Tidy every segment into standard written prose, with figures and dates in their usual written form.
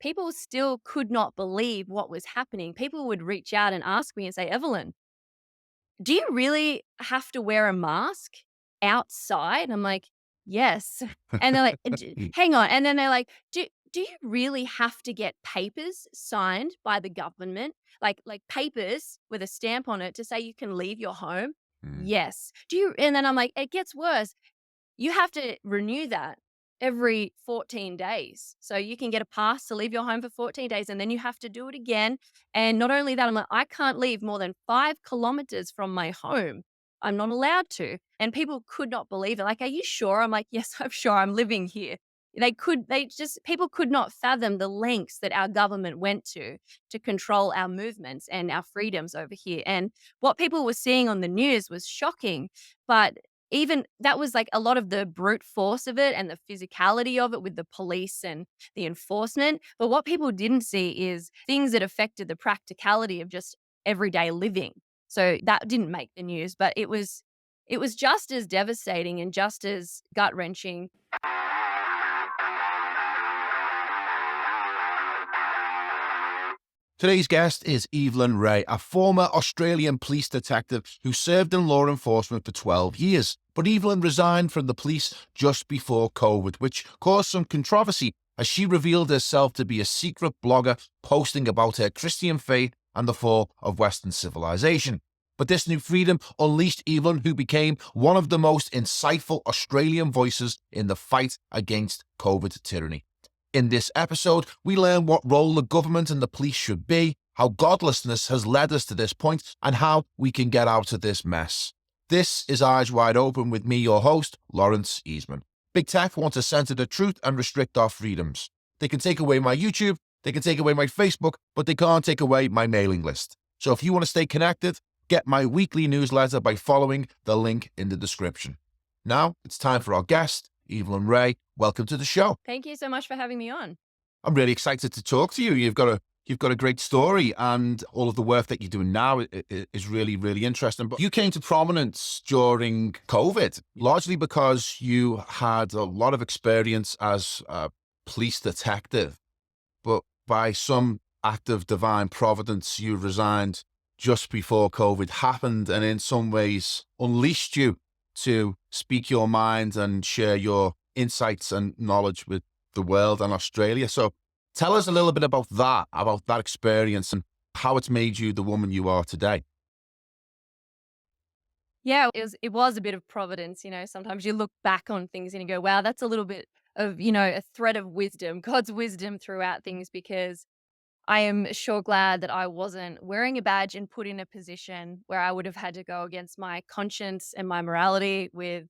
people still could not believe what was happening. People would reach out and ask me and say, Evelyn, do you really have to wear a mask outside? I'm like, yes. And they're like, hang on. And then they're like, do you really have to get papers signed by the government? Like papers with a stamp on it to say you can leave your home? Mm. Yes. Do you and then I'm like, it gets worse. You have to renew that every 14 days. So you can get a pass to leave your home for 14 days and then you have to do it again. And not only that, I'm like, I can't leave more than 5 kilometers from my home. I'm not allowed to. And people could not believe it. Like, are you sure? I'm like, yes, I'm sure. I'm living here. People could not fathom the lengths that our government went to control our movements and our freedoms over here. And what people were seeing on the news was shocking. But even that was like a lot of the brute force of it and the physicality of it with the police and the enforcement. But what people didn't see is things that affected the practicality of just everyday living. So that didn't make the news, but it was just as devastating and just as gut wrenching. Today's guest is Evelyn Rae, a former Australian police detective who served in law enforcement for 12 years. But Evelyn resigned from the police just before COVID, which caused some controversy as she revealed herself to be a secret blogger posting about her Christian faith and the fall of Western civilization. But this new freedom unleashed Evelyn, who became one of the most insightful Australian voices in the fight against COVID tyranny. In this episode, we learn what role the government and the police should be, how godlessness has led us to this point, and how we can get out of this mess. This is Eyes Wide Open with me, your host, Lawrence Easman. Big Tech want to censor the truth and restrict our freedoms. They can take away my YouTube, they can take away my Facebook, but they can't take away my mailing list. So if you want to stay connected, get my weekly newsletter by following the link in the description. Now, it's time for our guest, Evelyn Rae. Welcome to the show. Thank you so much for having me on. I'm really excited to talk to you. You've got a great story, and all of the work that you're doing now is really, really interesting. But you came to prominence during COVID, largely because you had a lot of experience as a police detective. But by some act of divine providence, you resigned just before COVID happened, and in some ways unleashed you to speak your mind and share your insights and knowledge with the world and Australia. So tell us a little bit about that experience and how it's made you the woman you are today. Yeah, it was a bit of providence, sometimes you look back on things and you go, wow, that's a little bit of, a thread of wisdom, God's wisdom throughout things, because I am sure glad that I wasn't wearing a badge and put in a position where I would have had to go against my conscience and my morality with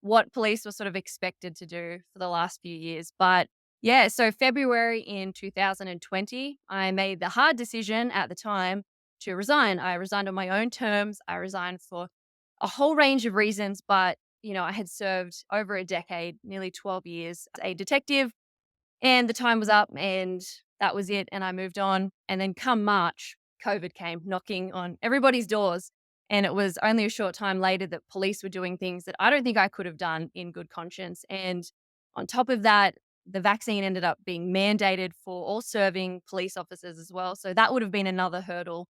what police were sort of expected to do for the last few years. But yeah, so February in 2020, I made the hard decision at the time to resign. I resigned on my own terms. I resigned for a whole range of reasons, but I had served over a decade, nearly 12 years as a detective, and the time was up and that was it. And I moved on. And then come March, COVID came knocking on everybody's doors. And it was only a short time later that police were doing things that I don't think I could have done in good conscience. And on top of that, the vaccine ended up being mandated for all serving police officers as well. So that would have been another hurdle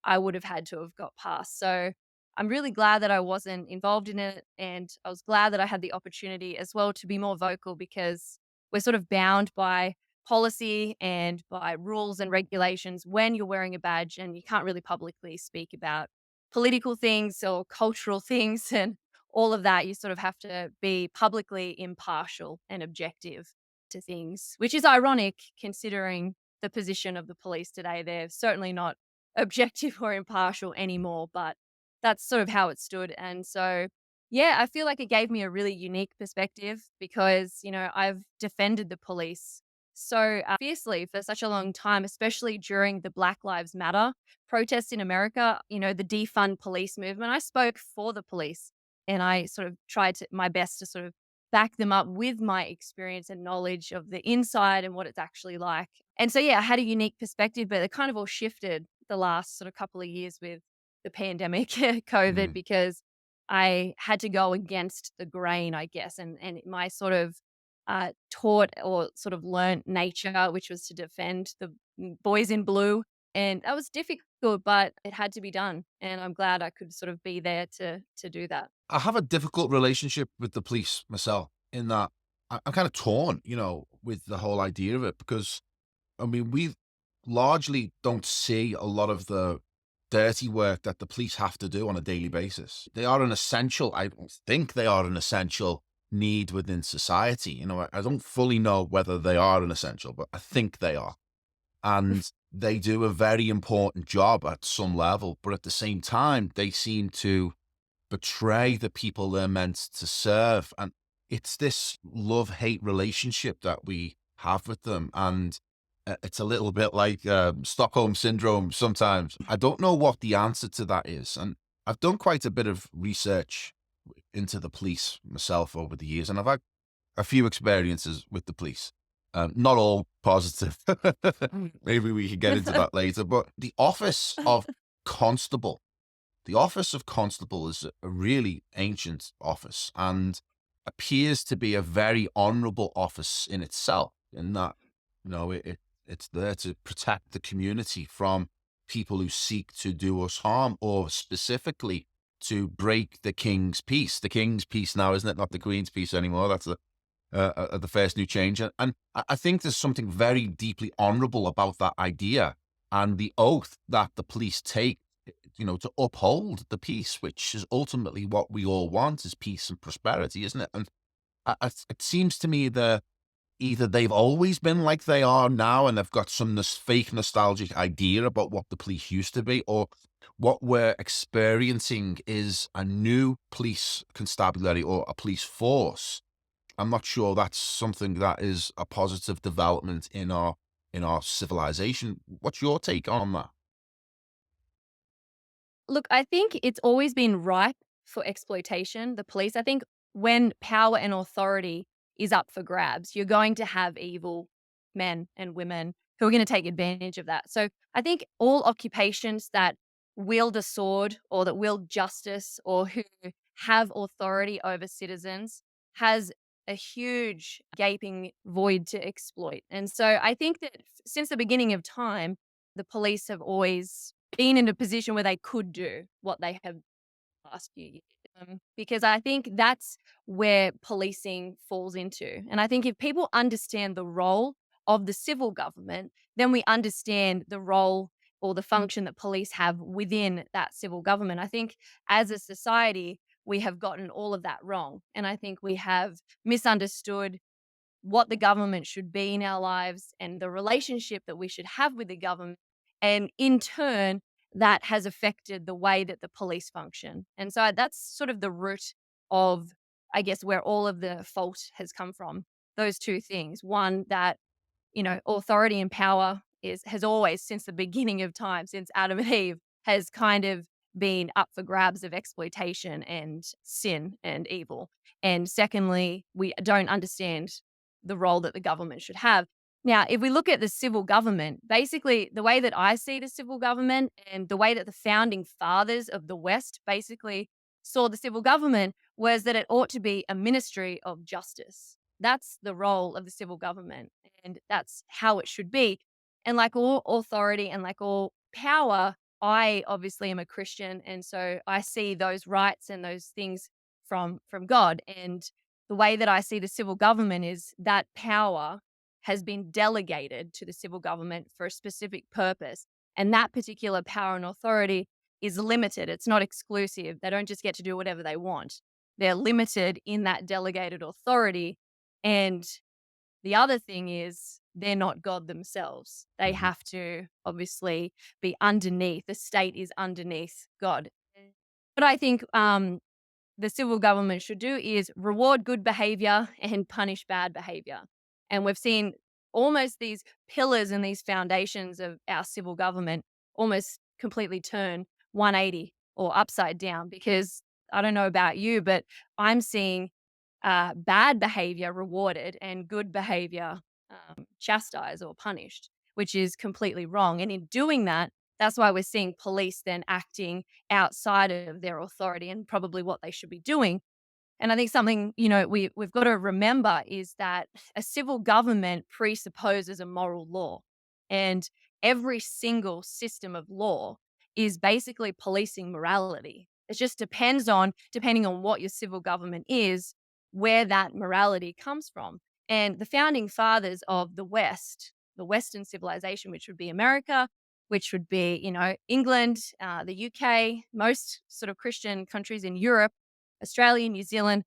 I would have had to have got past. So I'm really glad that I wasn't involved in it. And I was glad that I had the opportunity as well to be more vocal, because we're sort of bound by policy and by rules and regulations when you're wearing a badge, and you can't really publicly speak about political things or cultural things and all of that. You sort of have to be publicly impartial and objective to things, which is ironic considering the position of the police today. They're certainly not objective or impartial anymore, but that's sort of how it stood. And so yeah, I feel like it gave me a really unique perspective because, I've defended the police so fiercely for such a long time, especially during the Black Lives Matter protests in America, the defund police movement. I spoke for the police and I sort of tried my best to sort of back them up with my experience and knowledge of the inside and what it's actually like. And so, yeah, I had a unique perspective, but it kind of all shifted the last sort of couple of years with the pandemic, COVID, Mm. because I had to go against the grain, I guess, and my sort of taught or sort of learnt nature, which was to defend the boys in blue. And that was difficult, but it had to be done. And I'm glad I could sort of be there to do that. I have a difficult relationship with the police myself in that I'm kind of torn, with the whole idea of it because I mean, we largely don't see a lot of the dirty work that the police have to do on a daily basis. They are an essential, I think they are an essential need within society. I don't fully know whether they are an essential, but I think they are. And they do a very important job at some level. But at the same time, they seem to betray the people they're meant to serve. And it's this love-hate relationship that we have with them. And it's a little bit like Stockholm syndrome sometimes. I don't know what the answer to that is. And I've done quite a bit of research into the police myself over the years, and I've had a few experiences with the police. Not all positive. Maybe we could get into that later. But constable the office of constable is a really ancient office and appears to be a very honorable office in itself, in that, it's there to protect the community from people who seek to do us harm or specifically to break the king's peace. The king's peace now, isn't it? Not the queen's peace anymore. That's the first new change. And I think there's something very deeply honorable about that idea and the oath that the police take, to uphold the peace, which is ultimately what we all want, is peace and prosperity, isn't it? And it seems to me that either they've always been like they are now and they've got some fake nostalgic idea about what the police used to be, or what we're experiencing is a new police constabulary or a police force. I'm not sure that's something that is a positive development in our civilization. What's your take on that? Look, I think it's always been ripe for exploitation, the police. I think when power and authority is up for grabs, you're going to have evil men and women who are going to take advantage of that. So I think all occupations that wield a sword or that wield justice or who have authority over citizens has a huge gaping void to exploit. And so I think that since the beginning of time, the police have always been in a position where they could do what they have last few years. Because I think that's where policing falls into. And I think if people understand the role of the civil government, then we understand the role or the function that police have within that civil government. I think as a society, we have gotten all of that wrong. And I think we have misunderstood what the government should be in our lives and the relationship that we should have with the government. And in turn, that has affected the way that the police function. And so that's sort of the root of, I guess, where all of the fault has come from. Those two things. One, that, authority and power has always, since the beginning of time, since Adam and Eve, has kind of been up for grabs of exploitation and sin and evil. And secondly, we don't understand the role that the government should have. Now, if we look at the civil government, basically the way that I see the civil government and the way that the founding fathers of the West basically saw the civil government was that it ought to be a ministry of justice. That's the role of the civil government, and that's how it should be. And like all authority and like all power, I obviously am a Christian, and so I see those rights and those things from God. And the way that I see the civil government is that power has been delegated to the civil government for a specific purpose. And that particular power and authority is limited. It's not exclusive. They don't just get to do whatever they want. They're limited in that delegated authority. And the other thing is they're not God themselves. They Mhm. have to obviously be underneath. The state is underneath God. But I think the civil government should do is reward good behavior and punish bad behavior. And we've seen almost these pillars and these foundations of our civil government almost completely turn 180 or upside down because I don't know about you, but I'm seeing bad behavior rewarded and good behavior chastised or punished, which is completely wrong. And in doing that, that's why we're seeing police then acting outside of their authority and probably what they should be doing. And I think something, we've got to remember is that a civil government presupposes a moral law. And every single system of law is basically policing morality. It just depending on what your civil government is, where that morality comes from. And the founding fathers of the West, the Western civilization, which would be America, which would be, England, the UK, most sort of Christian countries in Europe, Australia, New Zealand,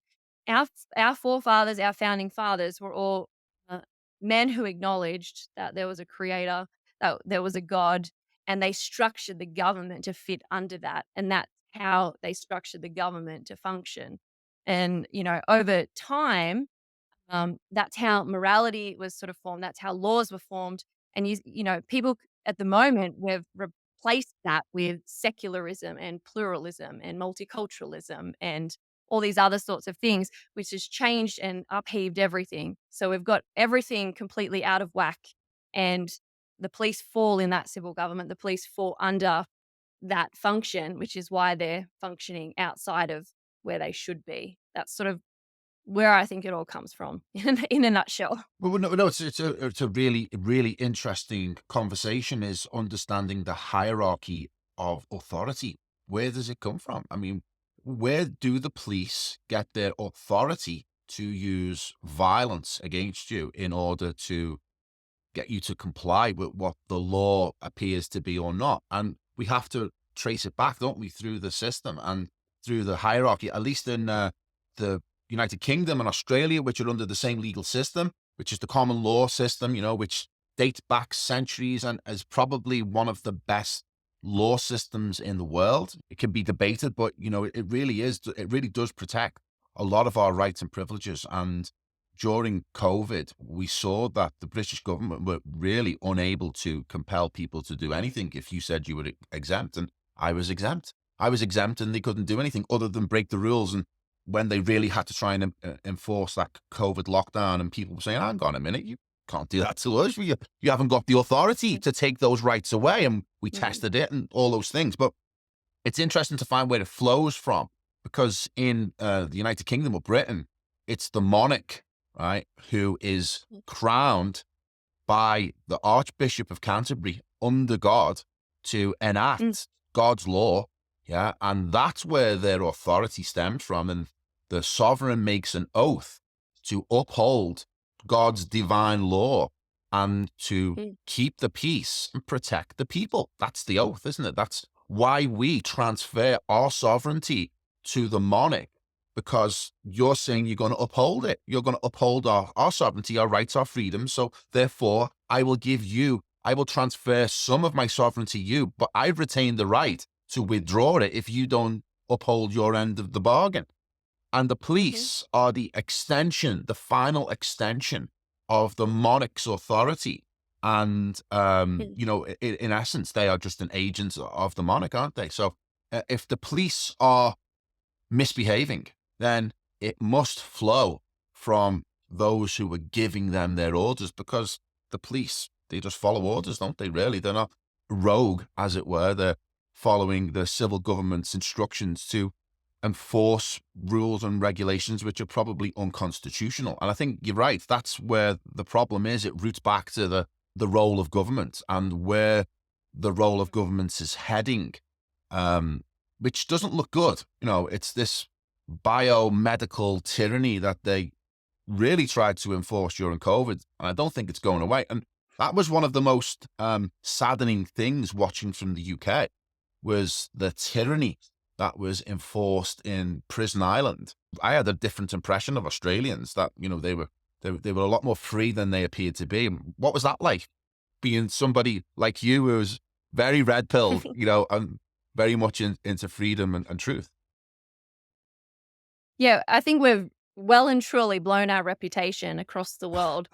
our our forefathers, our founding fathers were all uh, men who acknowledged that there was a creator, that there was a God, and they structured the government to fit under that. And that's how they structured the government to function. And, over time, that's how morality was sort of formed. That's how laws were formed. And people at the moment we've replaced that with secularism and pluralism and multiculturalism and all these other sorts of things, which has changed and upheaved everything. So we've got everything completely out of whack, and the police fall in that civil government. The police fall under that function, which is why they're functioning outside of where they should be. That's sort of where I think it all comes from in a nutshell. Well, no, it's a really, really interesting conversation is understanding the hierarchy of authority. Where does it come from? I mean, where do the police get their authority to use violence against you in order to get you to comply with what the law appears to be or not? And we have to trace it back, don't we, through the system and through the hierarchy, at least in the United Kingdom and Australia, which are under the same legal system, which is the common law system, which dates back centuries and is probably one of the best law systems in the world. It can be debated, but it really is, it really does protect a lot of our rights and privileges. And during COVID, we saw that the British government were really unable to compel people to do anything. If you said you were exempt, and I was exempt, and they couldn't do anything other than break the rules. And when they really had to try and enforce that COVID lockdown, and people were saying, "Hang on a minute, you can't do that to us. You haven't got the authority to take those rights away." And we Mhm. tested it and all those things. But it's interesting to find where it flows from, because in the United Kingdom or Britain, it's the monarch, right, who is crowned by the Archbishop of Canterbury under God to Mm, enact God's law. Yeah. And that's where their authority stems from. And the sovereign makes an oath to uphold God's divine law and to mm, keep the peace and protect the people. That's the oath, isn't it? That's why we transfer our sovereignty to the monarch, because you're saying you're going to uphold it. You're going to uphold our sovereignty, our rights, our freedoms. So therefore, I will transfer some of my sovereignty to you, but I retain the right to withdraw it if you don't uphold your end of the bargain. And the mhm, police are the extension, the final extension of the monarch's authority. And, mm, in essence, they are just an agent of the monarch, aren't they? So if the police are misbehaving, then it must flow from those who are giving them their orders, because the police, they just follow orders, don't they, really? They're not rogue, as it were. They're following the civil government's instructions to enforce rules and regulations which are probably unconstitutional. And I think you're right. That's where the problem is. It roots back to the role of government and where the role of governments is heading. Um, which doesn't look good. It's this biomedical tyranny that they really tried to enforce during COVID. And I don't think it's going away. And that was one of the most saddening things watching from the UK, was the tyranny that was enforced in Prison Island. I had a different impression of Australians, that, they were a lot more free than they appeared to be. What was that like, being somebody like you who was very red pilled, and very much into freedom and truth? Yeah, I think we've well and truly blown our reputation across the world.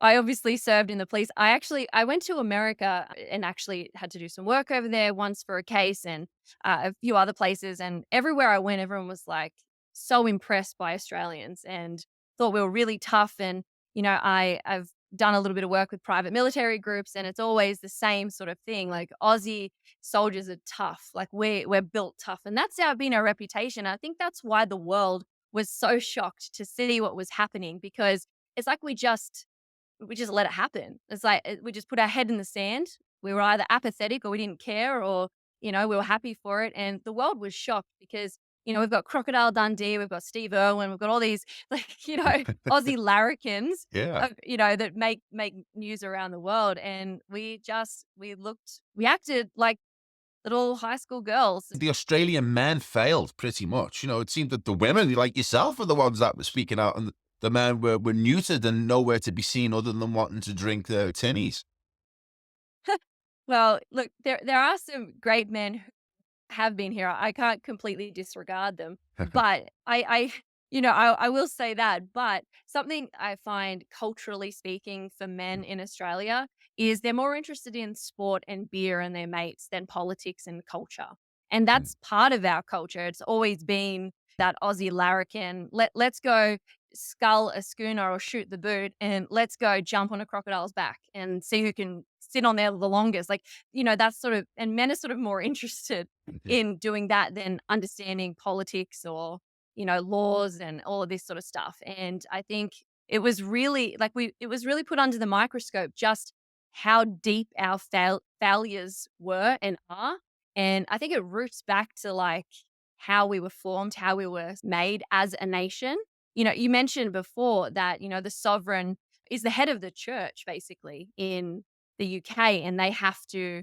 I obviously served in the police. I went to America and actually had to do some work over there once for a case, and a few other places. And everywhere I went, everyone was like so impressed by Australians and thought we were really tough. And I've done a little bit of work with private military groups, and it's always the same sort of thing. Like Aussie soldiers are tough. Like we're built tough, and that's been our reputation. I think that's why the world was so shocked to see what was happening, because it's like we just let it happen. It's like we just put our head in the sand. We were either apathetic or we didn't care, or we were happy for it. And the world was shocked because we've got Crocodile Dundee, we've got Steve Irwin, we've got all these like Aussie larrikins, Yeah. that make news around the world, and we acted like little high school girls. The Australian men failed pretty much. It seemed that the women, like yourself, were the ones that were speaking out, and the men were neutered and nowhere to be seen other than wanting to drink their tinnies. Well, look, there are some great men have been here. I can't completely disregard them, but I will say that. But something I find culturally speaking for men in Australia is they're more interested in sport and beer and their mates than politics and culture. And Mm, that's part of our culture. It's always been that Aussie larrikin. Let's go scull a schooner or shoot the boot, and let's go jump on a crocodile's back and see who can sit on there the longest. Like, that's sort of, and men are sort of more interested yeah. in doing that than understanding politics or, laws and all of this sort of stuff. And I think it was really like it was really put under the microscope just how deep our failures were and are. And I think it roots back to like how we were formed, how we were made as a nation. You mentioned before that, the sovereign is the head of the church basically in the UK, and they have to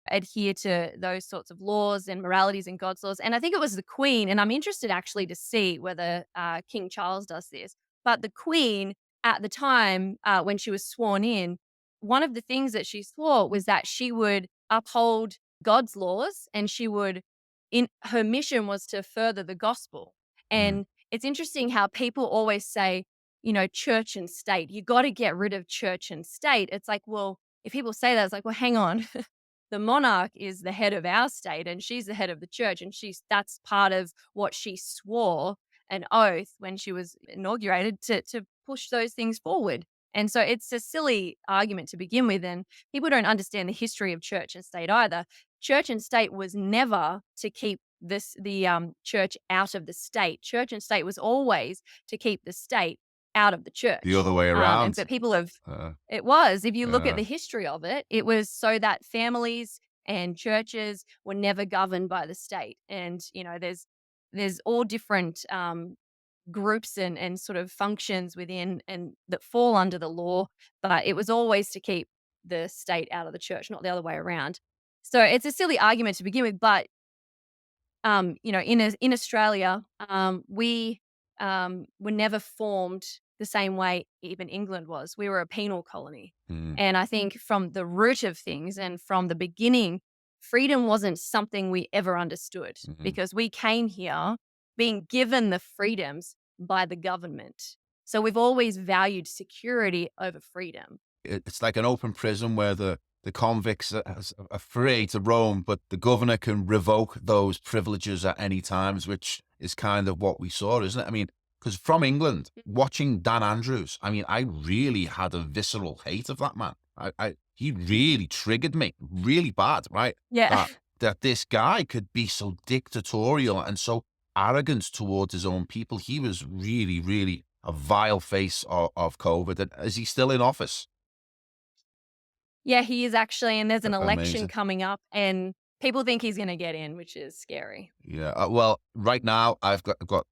adhere to those sorts of laws and moralities and God's laws. And I think it was the Queen, and I'm interested actually to see whether King Charles does this. But the Queen at the time when she was sworn in, one of the things that she swore was that she would uphold God's laws, and she would, in her mission was to further the gospel. Mm. And it's interesting how people always say, church and state. You got to get rid of church and state. It's like, well, if people say that, it's like, well, hang on. The monarch is the head of our state and she's the head of the church, and that's part of what she swore an oath when she was inaugurated to push those things forward. And so it's a silly argument to begin with, and people don't understand the history of church and state either. Church and state was never to keep the church out of the state. Church and state was always to keep the state out of the The church. other way And around. but people have Uh, it was. If you look at uh, the history of it, it was so that families and churches were never governed by the state. And, there's all different groups and sort of functions within and that fall under the law, but it was always to keep the state out of the church, not the other way around. So it's a silly argument to begin with, but in Australia, we were never formed the same way even England was. We were a penal colony. mm, And I think from the root of things and from the beginning, freedom wasn't something we ever understood mhm. because we came here being given the freedoms by the government. So we've always valued security over freedom. It's like an open prison where the convicts are free to roam, but the governor can revoke those privileges at any times, which is kind of what we saw, isn't it? I mean, because from England, watching Dan Andrews, I mean, I really had a visceral hate of that man. He really triggered me really bad, right? Yeah. That this guy could be so dictatorial and so arrogant towards his own people. He was really, really a vile face of COVID. And is he still in office? Yeah, he is actually, and there's an election Amazing. coming up, and people think he's gonna get in, which is scary. Yeah. Well, right now I've got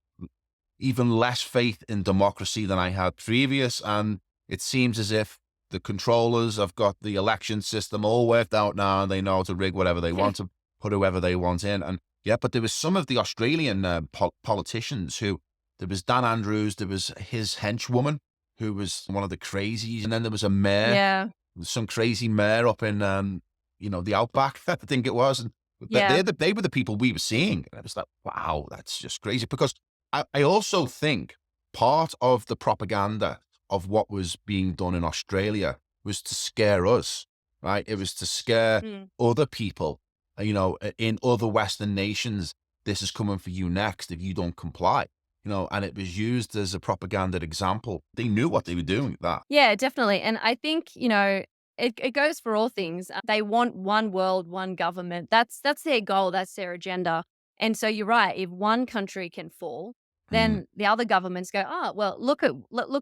even less faith in democracy than I had previous, and it seems as if the controllers have got the election system all worked out now, and they know how to rig whatever they want to put whoever they want in. And yeah, but there was some of the Australian politicians who there was Dan Andrews, there was his henchwoman who was one of the crazies, and then there was a mayor, Yeah, some crazy mayor up in the outback, I think it was, and yeah. they were the people we were seeing. And I was like, wow, that's just crazy. Because I also think part of the propaganda of what was being done in Australia was to scare us, right? It was to scare Mm. other people, in other Western nations. This is coming for you next if you don't comply. and it was used as a propaganda example. They knew what they were doing with that. Yeah, definitely. And I think, it goes for all things. They want one world, one government. That's their goal, that's their agenda. And so you're right, if one country can fall, Mm, then the other governments go, "Oh, well, look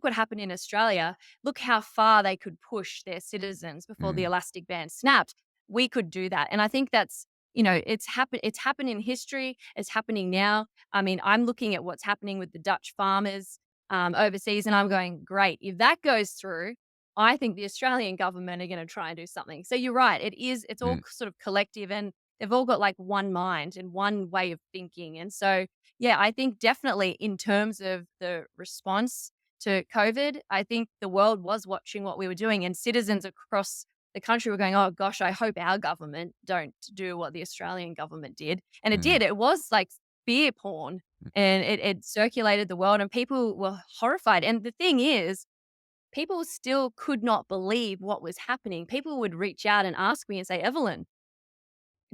what happened in Australia. Look how far they could push their citizens before the mm, elastic band snapped. We could do that." And I think that's, it's happened in history, it's happening now. I mean, I'm looking at what's happening with the Dutch farmers overseas. And I'm going, great. If that goes through, I think the Australian government are going to try and do something. So you're right. It's all mm, sort of collective and they've all got like one mind and one way of thinking. And so, yeah, I think definitely in terms of the response to COVID, I think the world was watching what we were doing and citizens across the country were going, oh gosh, I hope our government don't do what the Australian government did. And it mm, did. It was like fear porn and it circulated the world and people were horrified. And the thing is, people still could not believe what was happening. People would reach out and ask me and say, Evelyn,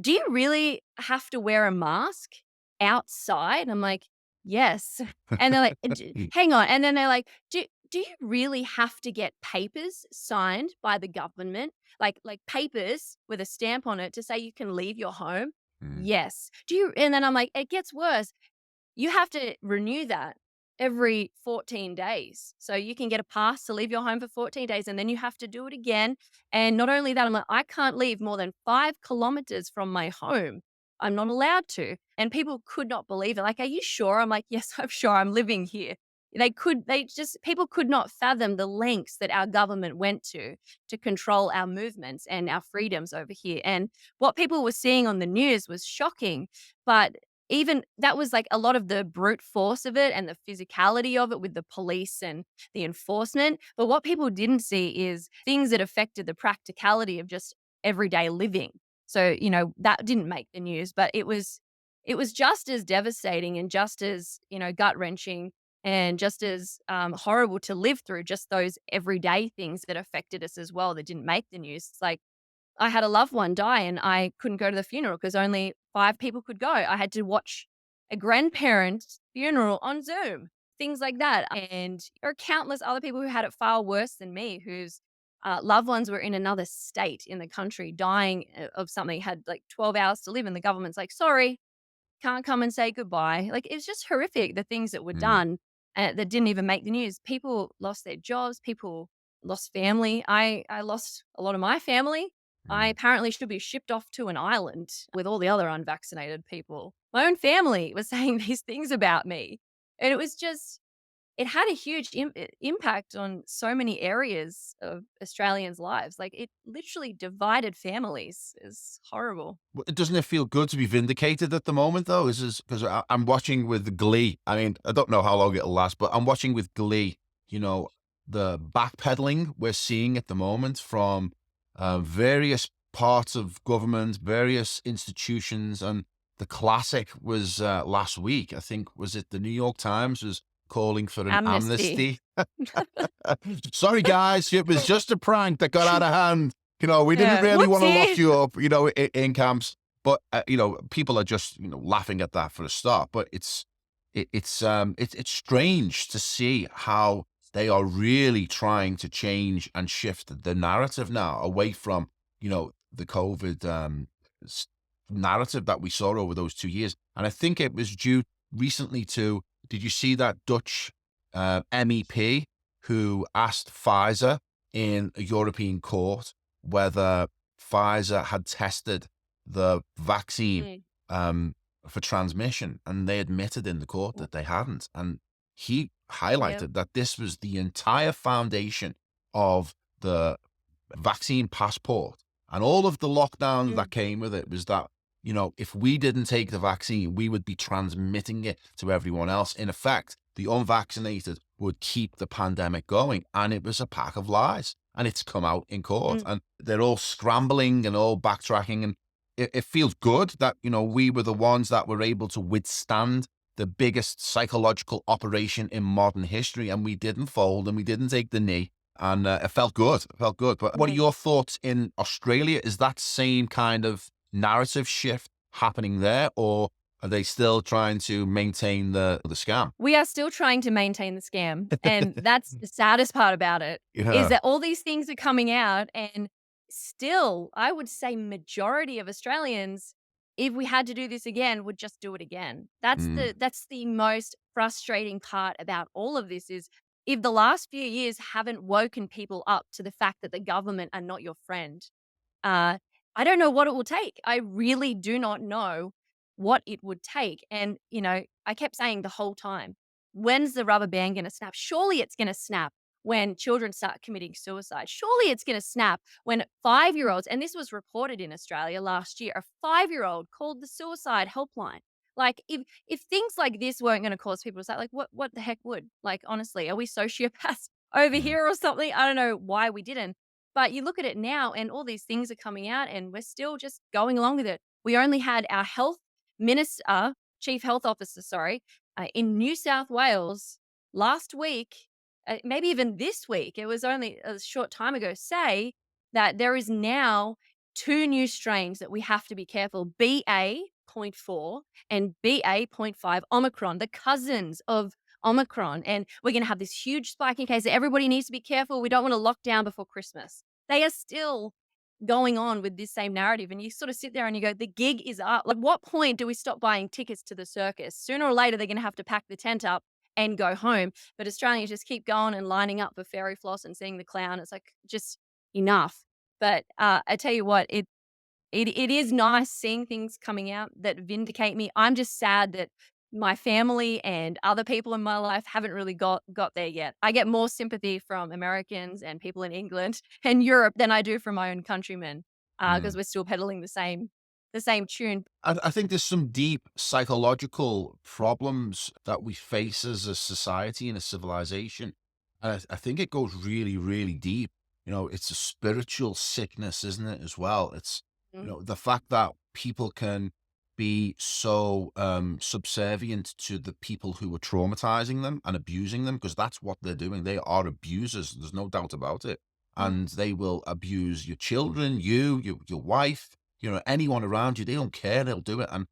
do you really have to wear a mask outside? I'm like, yes. And they're like, mm, hang on. And then they're like, do you really have to get papers signed by the government? Like papers with a stamp on it to say you can leave your home? mm, Yes. Do you and then I'm like, it gets worse. You have to renew that every 14 days. So you can get a pass to leave your home for 14 days and then you have to do it again. And not only that, I'm like, I can't leave more than 5 kilometers from my home. I'm not allowed to. And people could not believe it. Like, are you sure? I'm like, yes, I'm sure. I'm living here. People could not fathom the lengths that our government went to control our movements and our freedoms over here. And what people were seeing on the news was shocking. But even that was like a lot of the brute force of it and the physicality of it with the police and the enforcement. But what people didn't see is things that affected the practicality of just everyday living. So, that didn't make the news, but it was just as devastating and just as, gut wrenching and just as horrible to live through just those everyday things that affected us as well that didn't make the news. It's like I had a loved one die and I couldn't go to the funeral because only 5 people could go. I had to watch a grandparent's funeral on Zoom, things like that. And there are countless other people who had it far worse than me, whose loved ones were in another state in the country dying of something, had like 12 hours to live. And the government's like, sorry, can't come and say goodbye. Like, it was just horrific, the things that were mm, done that didn't even make the news. People lost their jobs, people lost family. I lost a lot of my family. I mm. apparently should be shipped off to an island with all the other unvaccinated people. My own family was saying these things about me. And it had a huge impact on so many areas of Australians' lives. Like, it literally divided families. It's horrible. Doesn't it feel good to be vindicated at the moment, though? Is because I'm watching with glee. I mean, I don't know how long it'll last, but I'm watching with glee. You know, the backpedaling we're seeing at the moment from various parts of government, various institutions, and the classic was last week. I think was it the New York Times was calling for an Amnesty. amnesty. Sorry, guys, it was just a prank that got out of hand. We didn't Yeah. really want to lock Whoopsie. you up, in camps. But people are just laughing at that for a start. But it's strange to see how they are really trying to change and shift the narrative now away from the COVID narrative that we saw over those 2 years. And I think it was due recently to. Did you see that Dutch MEP who asked Pfizer in a European court whether Pfizer had tested the vaccine Mm. um, for transmission, and they admitted in the court that they hadn't. And he Yep. highlighted that this was the entire foundation of the vaccine passport and all of the lockdowns Mm. that came with it was that, if we didn't take the vaccine, we would be transmitting it to everyone else. In effect, the unvaccinated would keep the pandemic going. And it was a pack of lies. And it's come out in court. Mm. And they're all scrambling and all backtracking. And it feels good that, we were the ones that were able to withstand the biggest psychological operation in modern history. And we didn't fold and we didn't take the knee. And it felt good. It felt good. But what are Mhm. your thoughts in Australia? Is that same kind of narrative shift happening there, or Are they still trying to maintain the scam? We are still trying to maintain the scam, and that's the saddest part about it, is Yeah. that all these things are coming out, and still, I would say majority of Australians, if we had to do this again, would just do it again. Mm, That's the most frustrating part about all of this is if the last few years haven't woken people up to the fact that the government are not your friend, uh, I don't know what it will take. I really do not know what it would take. And, I kept saying the whole time, when's the rubber band going to snap? Surely it's going to snap when children start committing suicide. Surely it's going to snap when 5-year-olds, and this was reported in Australia last year, a 5-year-old called the suicide helpline. Like if things like this weren't going to cause people to say, like, what the heck would? Like, honestly, are we sociopaths over mm, here or something? I don't know why we didn't. But you look at it now and all these things are coming out and we're still just going along with it. We only had our chief health officer, sorry, in New South Wales last week, maybe even this week, it was only a short time ago, say that there is now two new strains that we have to be careful, BA.4 and BA.5 Omicron, the cousins of Omicron. And we're going to have this huge spike in cases. Everybody needs to be careful. We don't want to lock down before Christmas. They are still going on with this same narrative. And you sort of sit there and you go, the gig is up. Like, what point do we stop buying tickets to the circus? Sooner or later, they're going to have to pack the tent up and go home. But Australians just keep going and lining up for fairy floss and seeing the clown. It's like, just enough. But I tell you what, it is nice seeing things coming out that vindicate me. I'm just sad that my family and other people in my life haven't really got there yet. I get more sympathy from Americans and people in England and Europe than I do from my own countrymen, because mm. we're still peddling the same tune. I think there's some deep psychological problems that we face as a society and a civilization. And I think it goes really, really deep. It's a spiritual sickness, isn't it, as well? It's, Mm, the fact that people can be so subservient to the people who are traumatizing them and abusing them, because that's what they're doing. They are abusers. There's no doubt about it. mm, And they will abuse your children, your wife, anyone around you. They don't care. They'll do it. And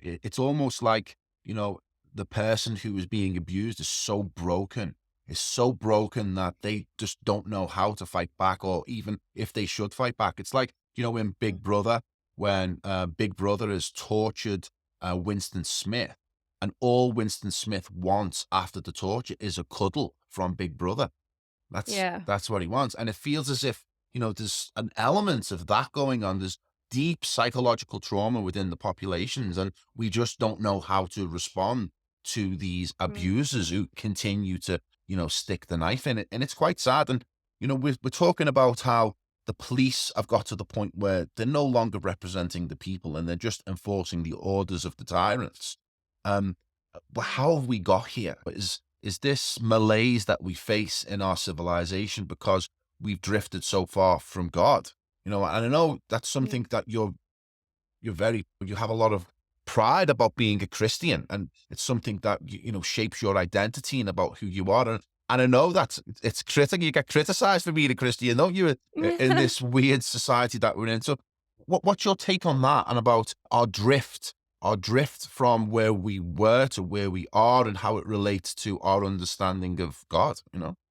it's almost like, the person who is being abused is so broken that they just don't know how to fight back, or even if they should fight back. It's like, in mm. Big Brother, when Big Brother has tortured Winston Smith, and all Winston Smith wants after the torture is a cuddle from Big Brother. Yeah. That's what he wants, and it feels as if, there's an element of that going on. There's deep psychological trauma within the populations, and we just don't know how to respond to these Mm, abusers who continue to, stick the knife in it, and it's quite sad. And, we're talking about how the police have got to the point where they're no longer representing the people, and they're just enforcing the orders of the tyrants. Um, but mm. how have we got here? Is this malaise that we face in our civilization because we've drifted so far from God? And I know that's Yeah. something that you have a lot of pride about being a Christian, and it's something that shapes your identity and about who you are. And I know that it's critical. You get criticized for being a Christian, don't you? In this weird society that we're in. So, what's your take on that and about our drift from where we were to where we are, and how it relates to our understanding of God?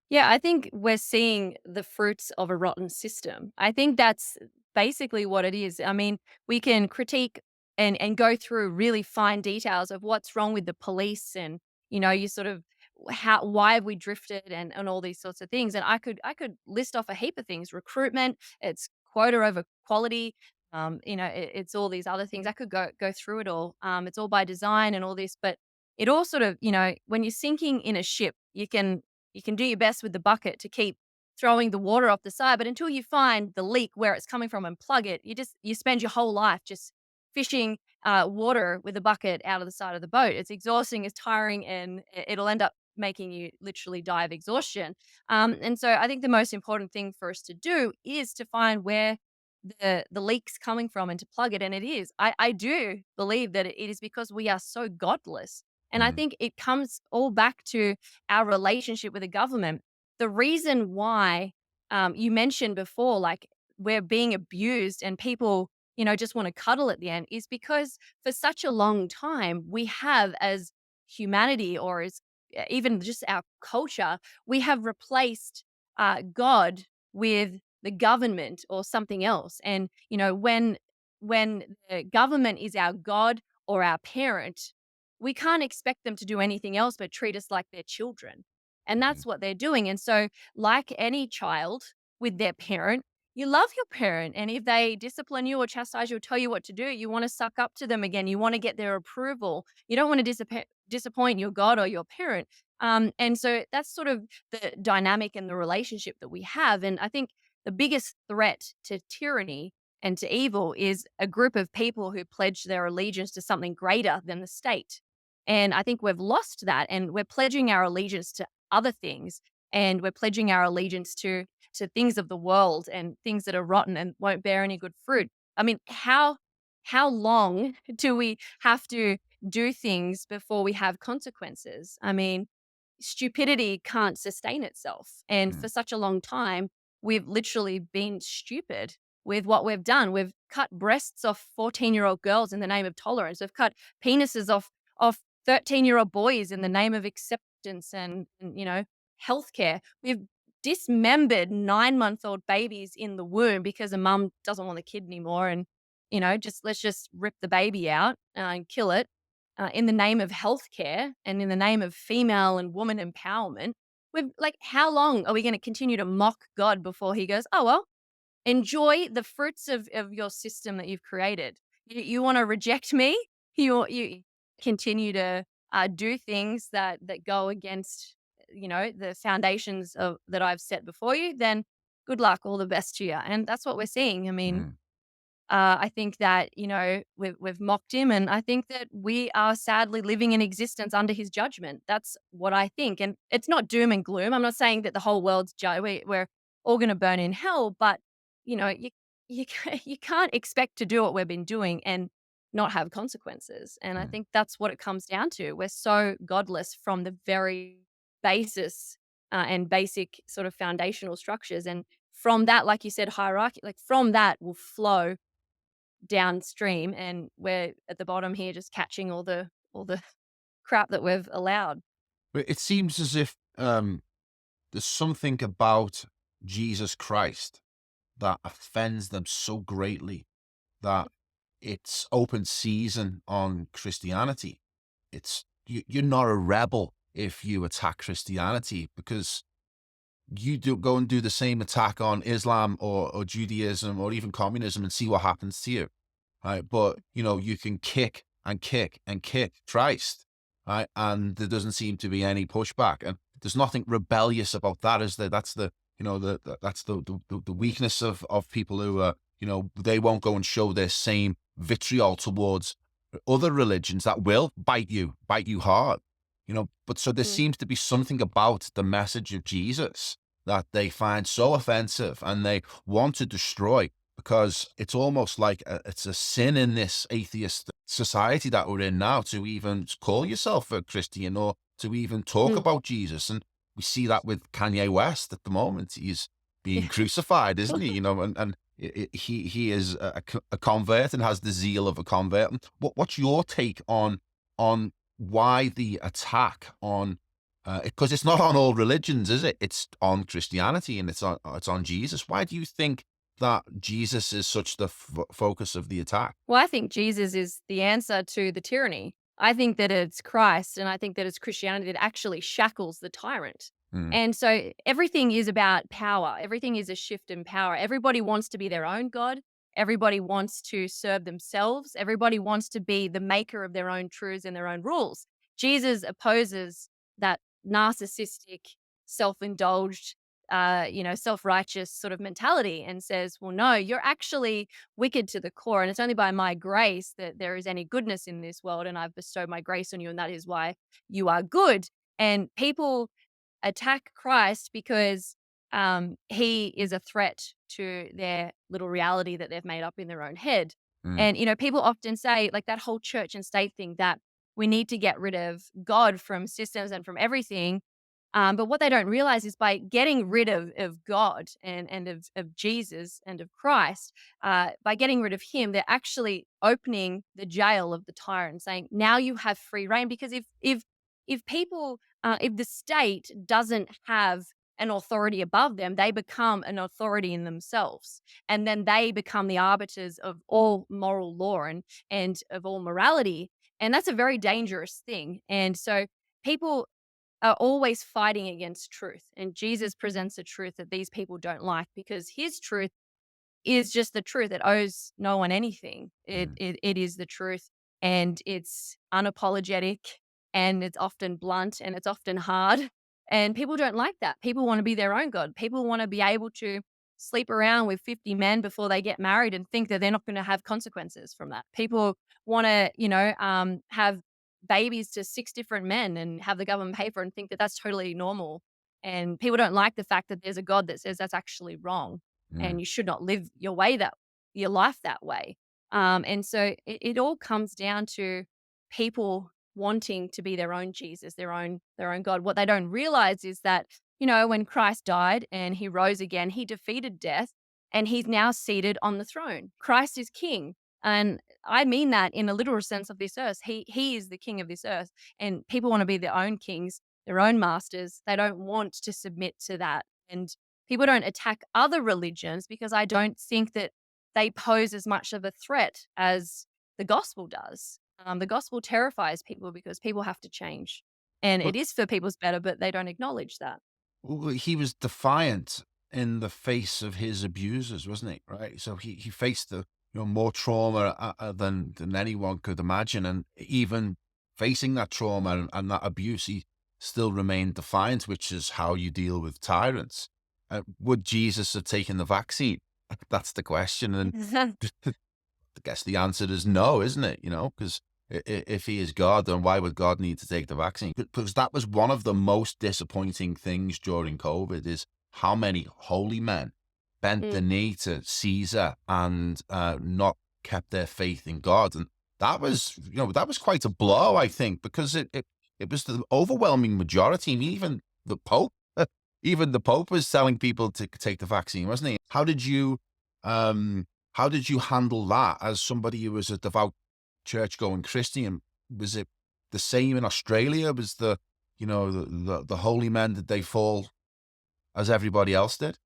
Yeah, I think we're seeing the fruits of a rotten system. I think that's basically what it is. I mean, we can critique and go through really fine details of what's wrong with the police and you sort of how why have we drifted and all these sorts of things. And I could list off a heap of things. Recruitment, it's quota over quality, it's all these other things. I could go through it all. It's all by design and all this, but it all sort of, when you're sinking in a ship, you can do your best with the bucket to keep throwing the water off the side, but until you find the leak where it's coming from and plug it, you spend your whole life just fishing water with a bucket out of the side of the boat. It's exhausting, it's tiring, and it'll end up making you literally die of exhaustion. And so I think the most important thing for us to do is to find where the leak's coming from and to plug it. And it is. I do believe that it is because we are so godless. And I Mm, think it comes all back to our relationship with the government. The reason why you mentioned before, like we're being abused and people, just want to cuddle at the end, is because for such a long time, we have, as humanity, or as even just our culture, we have replaced God with the government or something else. And, when the government is our God or our parent, we can't expect them to do anything else but treat us like their children. And Mhm. that's what they're doing. And so, like any child with their parent, you love your parent. And if they discipline you or chastise you or tell you what to do, you want to suck up to them again. You want to get their approval. You don't want to disappoint your God or your parent. And so that's sort of the dynamic and the relationship that we have. And I think the biggest threat to tyranny and to evil is a group of people who pledge their allegiance to something greater than the state. And I think we've lost that, and we're pledging our allegiance to other things, and we're pledging our allegiance to things of the world and things that are rotten and won't bear any good fruit. I mean, how long do we have to do things before we have consequences? I mean, stupidity can't sustain itself. And Mm. for such a long time, we've literally been stupid with what we've done. We've cut breasts off 14-year-old girls in the name of tolerance. We've cut penises off 13-year-old boys in the name of acceptance and healthcare. We've dismembered 9-month-old babies in the womb because a mum doesn't want the kid anymore, and just let's just rip the baby out and kill it in the name of healthcare and in the name of female and woman empowerment. We've like, how long are we going to continue to mock God before he goes, oh, well, enjoy the fruits of your system that you've created? You want to reject me? You continue to do things that go against, the foundations of that I've set before you, then good luck, all the best to you. And that's what we're seeing. I mean, Mm. I think that, we've mocked him, and I think that we are sadly living in existence under his judgment. That's what I think. And it's not doom and gloom. I'm not saying that the whole world's we're all going to burn in hell, but you can't expect to do what we've been doing and not have consequences. And I Mm. think that's what it comes down to. We're so godless from the very basis and basic sort of foundational structures. And from that, like you said, hierarchy, like from that will flow downstream, and we're at the bottom here just catching all the crap that we've allowed. But it seems as if there's something about Jesus Christ that offends them so greatly that it's open season on Christianity. You're not a rebel if you attack Christianity, because you do go and do the same attack on Islam or Judaism or even communism and see what happens to you. Right. But you can kick and kick and kick Christ, right? And there doesn't seem to be any pushback. And there's nothing rebellious about that, is there? That's that's the weakness of people who they won't go and show their same vitriol towards other religions that will bite you hard. But so there Mm, seems to be something about the message of Jesus that they find so offensive and they want to destroy, because it's almost like it's a sin in this atheist society that we're in now to even call yourself a Christian or to even talk mm, about Jesus. And we see that with Kanye West at the moment. He's being yeah. crucified, isn't he? And he is a convert and has the zeal of a convert. And what's your take on why the attack on, because it's not on all religions, is it? It's on Christianity and it's on Jesus. Why do you think that Jesus is such the focus of the attack? Well, I think Jesus is the answer to the tyranny. I think that it's Christ, and I think that it's Christianity that actually shackles the tyrant. Mm. And so everything is about power. Everything is a shift in power. Everybody wants to be their own God. Everybody wants to serve themselves. Everybody wants to be the maker of their own truths and their own rules. Jesus opposes that narcissistic, self-indulged, self-righteous sort of mentality, and says, well, no, you're actually wicked to the core. And it's only by my grace that there is any goodness in this world. And I've bestowed my grace on you. And that is why you are good. And people attack Christ because he is a threat to their little reality that they've made up in their own head. Mm. And, people often say, like that whole church and state thing, that we need to get rid of God from systems and from everything. But what they don't realize is by getting rid of God and of Jesus and of Christ, by getting rid of him, they're actually opening the jail of the tyrant, saying, now you have free reign. Because if people, if the state doesn't have an authority above them, they become an authority in themselves. And then they become the arbiters of all moral law and of all morality. And that's a very dangerous thing. And so people are always fighting against truth. And Jesus presents a truth that these people don't like, because his truth is just the truth. It owes no one anything. Mm. It is the truth, and it's unapologetic, and it's often blunt, and it's often hard. And people don't like that. People want to be their own God. People want to be able to sleep around with 50 men before they get married and think that they're not going to have consequences from that. People want to, have babies to 6 different men and have the government pay for it and think that that's totally normal. And people don't like the fact that there's a God that says that's actually wrong Mm. and you should not live your life that way. And so it all comes down to people wanting to be their own Jesus, their own God. What they don't realize is that, when Christ died and he rose again, he defeated death and he's now seated on the throne. Christ is king. And I mean that in a literal sense of this earth. He is the king of this earth. And people want to be their own kings, their own masters. They don't want to submit to that. And people don't attack other religions because I don't think that they pose as much of a threat as the gospel does. The gospel terrifies people because people have to change. And But it is for people's better, but they don't acknowledge that. well, he was defiant in the face of his abusers, wasn't he? Right. So he faced the more trauma than anyone could imagine, and even facing that trauma and that abuse, he still remained defiant, which is how you deal with tyrants. Would Jesus have taken the vaccine? That's the question, and I guess the answer is no, isn't it? Because if he is God, then why would God need to take the vaccine? Because that was one of the most disappointing things during COVID is how many holy men bent the Mm. knee to Caesar and not kept their faith in God. And that was quite a blow, I think, because it was the overwhelming majority. I mean, even the Pope was telling people to take the vaccine, wasn't he? Um, how did you handle that as somebody who was a devout church-going Christian? Was it the same in Australia? Was the holy men, did they fall as everybody else did?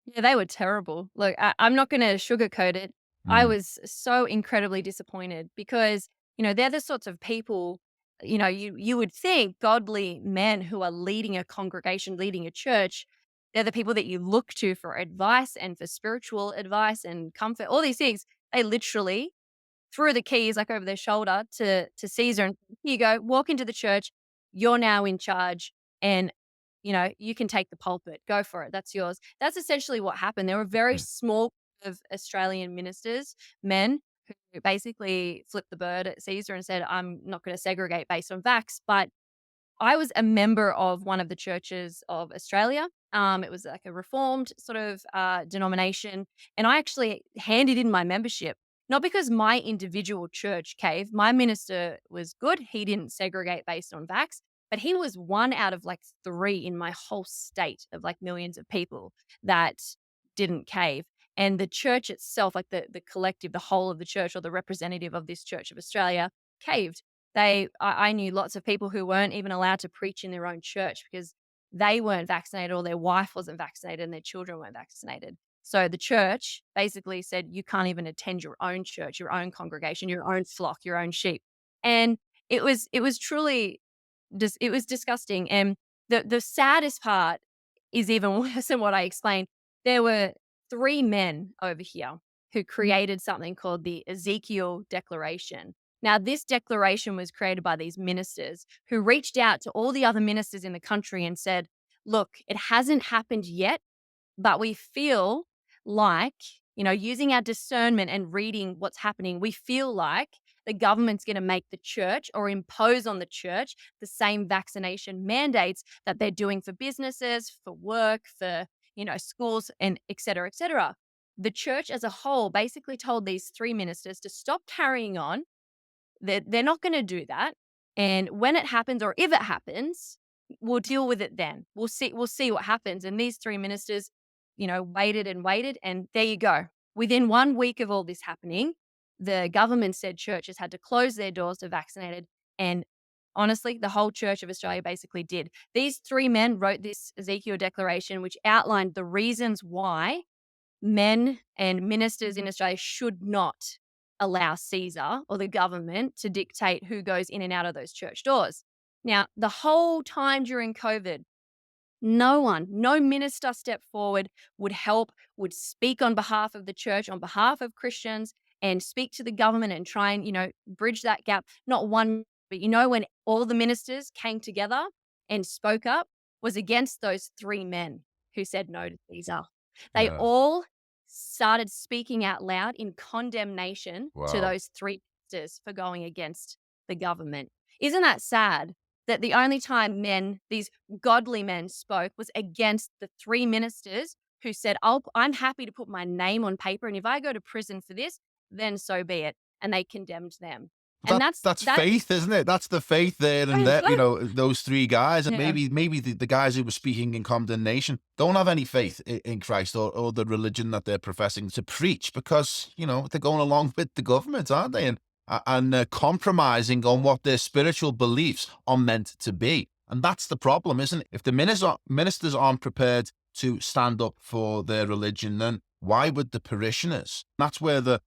Yeah, they were terrible. Look, I'm not going to sugarcoat it. I Mm. was so incredibly disappointed because, they're the sorts of people, you would think godly men who are leading a congregation, leading a church, they're the people that you look to for advice and for spiritual advice and comfort, all these things. They literally threw the keys like over their shoulder to Caesar and here you go, walk into the church. You're now in charge, and you can take the pulpit. Go for it. That's yours. That's essentially what happened. There were very Mm. small of Australian ministers, men who basically flipped the bird at Caesar and said, "I'm not going to segregate based on vax." But I was a member of one of the churches of Australia. It was like a reformed sort of denomination. And I actually handed in my membership, not because my individual church caved. My minister was good. He didn't segregate based on vax, but he was one out of like three in my whole state of like millions of people that didn't cave. And the church itself, like the collective, the whole of the church or the representative of this Church of Australia, caved. I knew lots of people who weren't even allowed to preach in their own church because they weren't vaccinated or their wife wasn't vaccinated and their children weren't vaccinated. So the church basically said, you can't even attend your own church, your own congregation, your own flock, your own sheep. And it was truly it was disgusting. And the saddest part is even worse than what I explained. There were 3 men over here who created something called the Ezekiel Declaration. Now, this declaration was created by these ministers who reached out to all the other ministers in the country and said, "Look, it hasn't happened yet, but we feel like, using our discernment and reading what's happening, we feel like the government's going to make the church or impose on the church the same vaccination mandates that they're doing for businesses, for work, for, schools, and et cetera, et cetera." The church as a whole basically told these 3 ministers to stop carrying on. They're not going to do that. And when it happens, or if it happens, we'll deal with it then. We'll see what happens." And these 3 ministers, waited and waited, and there you go. Within 1 week of all this happening, the government said churches had to close their doors to vaccinated, and honestly, the whole Church of Australia basically did. These 3 men wrote this Ezekiel Declaration, which outlined the reasons why men and ministers in Australia should not allow Caesar or the government to dictate who goes in and out of those church doors. Now, the whole time during COVID, no minister stepped forward, would help, would speak on behalf of the church, on behalf of Christians, and speak to the government and try and, bridge that gap. Not one, but when all the ministers came together and spoke up was against those 3 men who said no to Caesar. They Yeah. all started speaking out loud in condemnation to Wow. those 3 ministers for going against the government. Isn't that sad that the only time these godly men spoke was against the 3 ministers who said, I'm happy to put my name on paper, and if I go to prison for this, then so be it. And they condemned them. And That's that faith, isn't it? That's the faith there and there, those 3 guys. And yeah. maybe the guys who were speaking in condemnation don't have any faith in Christ or the religion that they're professing to preach because, they're going along with the government, aren't they? And compromising on what their spiritual beliefs are meant to be. And that's the problem, isn't it? If the ministers aren't prepared to stand up for their religion, then why would the parishioners? That's where the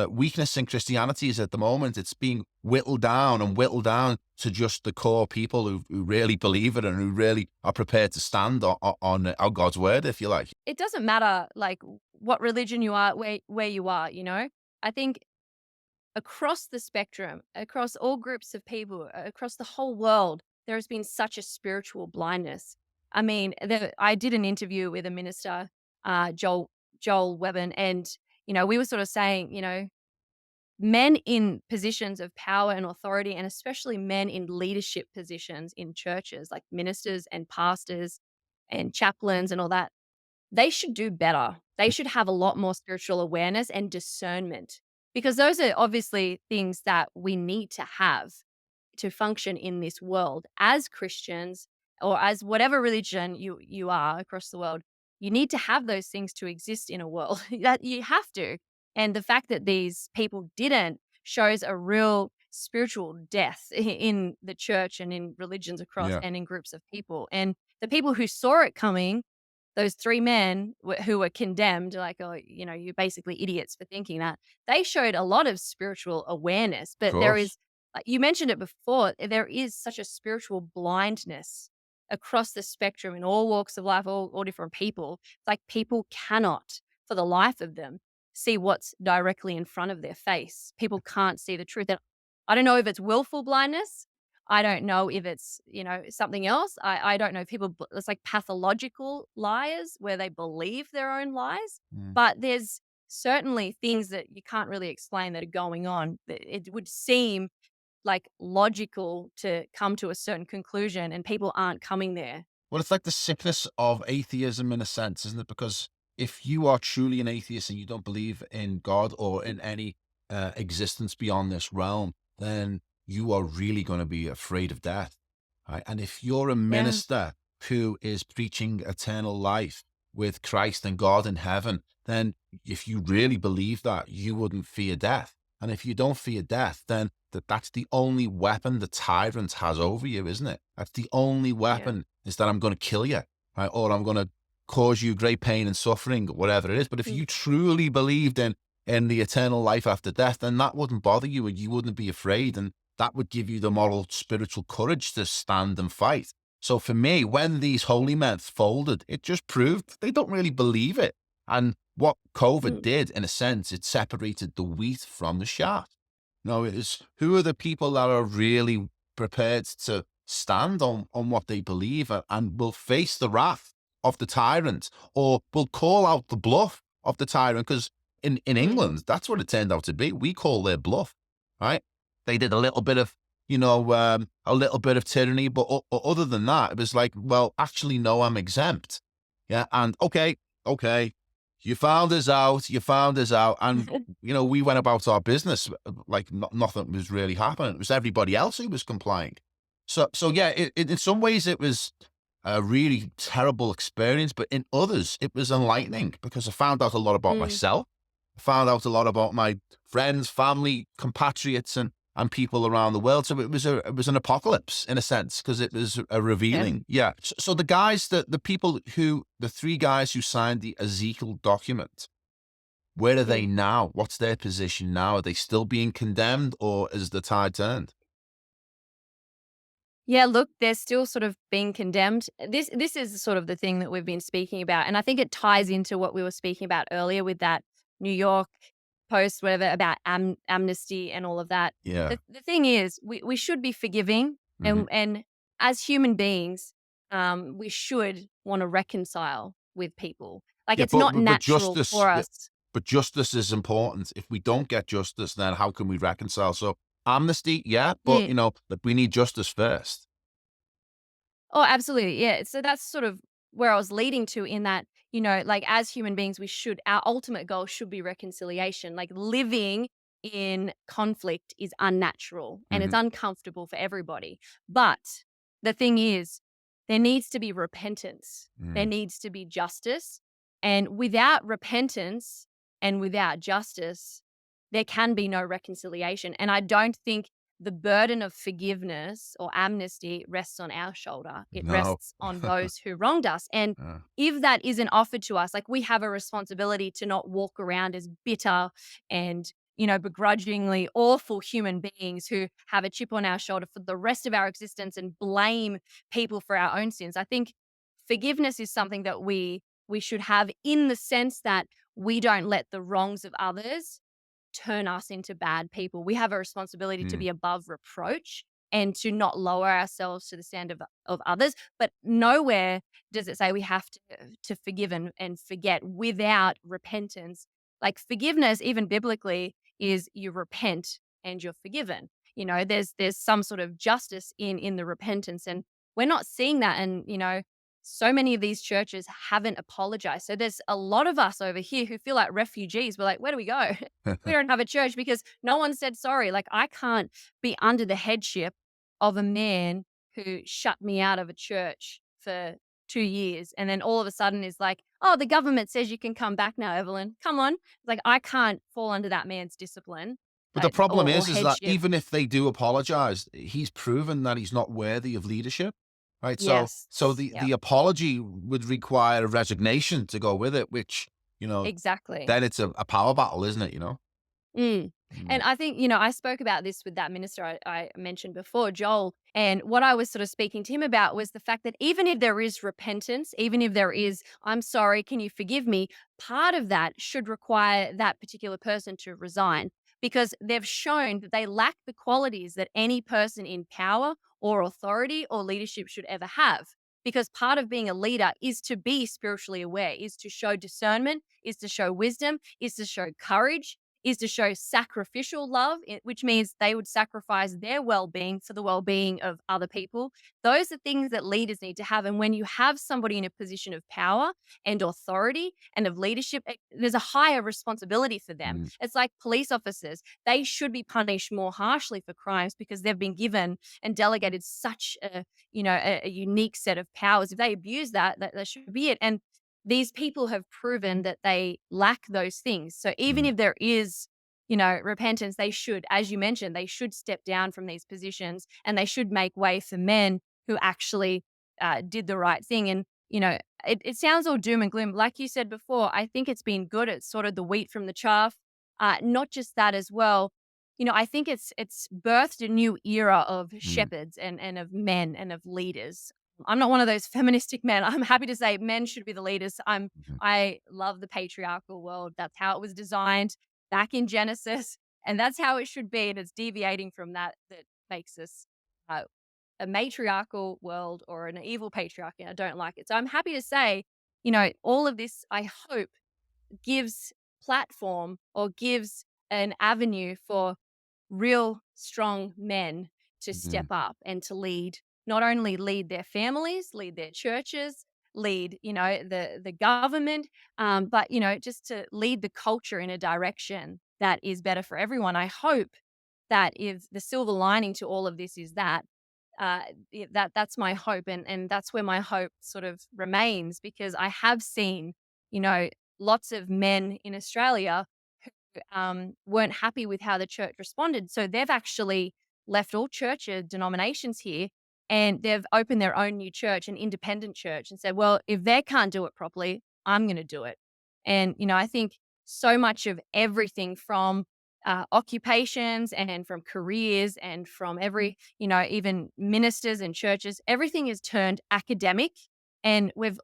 weakness in Christianity is at the moment. It's being whittled down and whittled down to just the core people who really believe it and who really are prepared to stand on God's word, if you like. It doesn't matter like what religion you are, where you are, I think across the spectrum, across all groups of people, across the whole world, there has been such a spiritual blindness. I mean, I did an interview with a minister, Joel Webben, and we were sort of saying, men in positions of power and authority, and especially men in leadership positions in churches, like ministers and pastors and chaplains and all that, they should do better. They should have a lot more spiritual awareness and discernment because those are obviously things that we need to have to function in this world as Christians or as whatever religion you are across the world. You need to have those things to exist in a world. That you have to. And the fact that these people didn't shows a real spiritual death in the church and in religions across Yeah. and in groups of people. And the people who saw it coming, those 3 men who were condemned, like, "Oh, you're basically idiots for thinking that." They showed a lot of spiritual awareness, Of but there course. is, like you mentioned it before, there is such a spiritual blindness across the spectrum in all walks of life, all different people. It's like people cannot, for the life of them, see what's directly in front of their face. People can't see the truth. And I don't know if it's willful blindness. I don't know if it's, something else. I don't know if it's like pathological liars where they believe their own lies. Mm. But there's certainly things that you can't really explain that are going on. It would seem like logical to come to a certain conclusion and people aren't coming there. Well, it's like the sickness of atheism in a sense, isn't it? Because if you are truly an atheist and you don't believe in God or in any existence beyond this realm, then you are really going to be afraid of death. Right? And if you're a Yeah. minister who is preaching eternal life with Christ and God in heaven, then if you really believe that, you wouldn't fear death. And if you don't fear death, then that's the only weapon the tyrant has over you, isn't it? That's the only Yeah. weapon is that I'm going to kill you, right? Or I'm going to cause you great pain and suffering, whatever it is. But if Mm. you truly believed in the eternal life after death, then that wouldn't bother you and you wouldn't be afraid. And that would give you the moral, spiritual courage to stand and fight. So for me, when these holy men folded, it just proved they don't really believe it. And what COVID Mm. did, in a sense, it separated the wheat from the chaff. No, it is who are the people that are really prepared to stand on what they believe and will face the wrath of the tyrant or will call out the bluff of the tyrant? Because in Mhm. England, that's what it turned out to be. We call their bluff, right? They did a little bit of, a little bit of tyranny, but other than that, it was like, well, actually, no, I'm exempt. Yeah. And okay, you found us out. And, we went about our business like nothing was really happening. It was everybody else who was complying. So yeah, in some ways it was a really terrible experience, but in others it was enlightening because I found out a lot about Mm, myself. I found out a lot about my friends, family, compatriots, and people around the world. So it was an apocalypse in a sense because it was a yeah. revealing. Yeah. So the guys, the people who, the three guys who signed the Ezekiel document, where are they Mm. now? What's their position now? Are they still being condemned, or is the tide turned? Yeah, look, they're still sort of being condemned. This is sort of the thing that we've been speaking about, and I think it ties into what we were speaking about earlier with that New York Post, whatever, about amnesty and all of that. Yeah. The thing is, we should be forgiving, Hmm. and as human beings, we should want to reconcile with people. Like Yeah, it's not but natural justice, for yeah, us. but justice is important. If we don't get justice, then how can we reconcile? So amnesty, yeah, but but we need justice first. Oh, absolutely. Yeah. So that's sort of where I was leading to in that, like as human beings, our ultimate goal should be reconciliation. Like living in conflict is unnatural and it's Hmm. uncomfortable for everybody. But the thing is, there needs to be repentance, there Mm. needs to be justice. And without repentance and without justice, there can be no reconciliation. And I don't think the burden of forgiveness or amnesty rests on our shoulder. It No. rests on those who wronged us. And Uh, if that isn't offered to us, like we have a responsibility to not walk around as bitter and, begrudgingly awful human beings who have a chip on our shoulder for the rest of our existence and blame people for our own sins. I think forgiveness is something that we should have in the sense that we don't let the wrongs of others turn us into bad people. We have a responsibility to mm, be above reproach and to not lower ourselves to the standard of others. But nowhere does it say we have to forgive and forget without repentance. Like forgiveness, even biblically, is you repent and you're forgiven. There's some sort of justice in the repentance. And we're not seeing that. And, so many of these churches haven't apologized. So there's a lot of us over here who feel like refugees. We're like, where do we go? We don't have a church because no one said sorry. Like, I can't be under the headship of a man who shut me out of a church for 2 years and then all of a sudden is like, oh, the government says you can come back now, Evelyn. Come on. It's like, I can't fall under that man's discipline but the or, problem or is that headship. even if they do apologize, he's proven that he's not worthy of leadership, right? So Yes. the Yep. apology would require a resignation to go with it, which Exactly. then it's a power battle, isn't it? Mm. Mm, And I think, I spoke about this with that minister I mentioned before, Joel. And what I was sort of speaking to him about was the fact that even if there is repentance, even if there is, I'm sorry, can you forgive me? Part of that should require that particular person to resign because they've shown that they lack the qualities that any person in power or authority or leadership should ever have. Because part of being a leader is to be spiritually aware, is to show discernment, is to show wisdom, is to show courage, is to show sacrificial love, which means they would sacrifice their well being for the well being of other people. Those are things that leaders need to have. And when you have somebody in a position of power and authority and of leadership, there's a higher responsibility for them. mm, It's like police officers, they should be punished more harshly for crimes because they've been given and delegated such a unique set of powers. If they abuse that should be it. And these people have proven that they lack those things. So even mm, if there is, repentance, they should, as you mentioned, they should step down from these positions and they should make way for men who actually did the right thing. And, it sounds all doom and gloom. Like you said before, I think it's been good. It's sort of the wheat from the chaff. Not just that as well. I think it's birthed a new era of mm, shepherds and of men and of leaders. I'm not one of those feministic men. I'm happy to say men should be the leaders. mhm. I love the patriarchal world. That's how it was designed back in Genesis, and that's how it should be. And it's deviating from that makes us uh, a matriarchal world or an evil patriarchy. I don't like it. So I'm happy to say, all of this, I hope, gives platform or gives an avenue for real strong men to step Mhm. up and to lead, not only lead their families, lead their churches, lead, the government, but, just to lead the culture in a direction that is better for everyone. I hope that if the silver lining to all of this is that uh, that's my hope, and that's where my hope sort of remains, because I have seen, you know, lots of men in Australia weren't happy with how the church responded. So they've actually left all church denominations here, and they've opened their own new church, an independent church, and said, well, if they can't do it properly, I'm going to do it. And, I think so much of everything from occupations and from careers and from every, even ministers and churches, everything is turned academic. And we've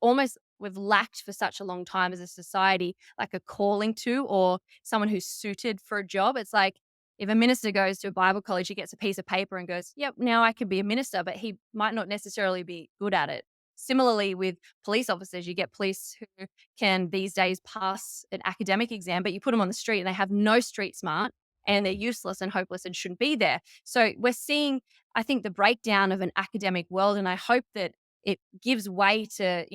lacked for such a long time as a society, like a calling to, or someone who's suited for a job. It's like if a minister goes to a Bible college, he gets a piece of paper and goes, yep, now I can be a minister, but he might not necessarily be good at it. Similarly, with police officers, you get police who can these days pass an academic exam, but you put them on the street and they have no street smart and they're useless and hopeless and shouldn't be there. So we're seeing, I think, the breakdown of an academic world. And I hope that it gives way to,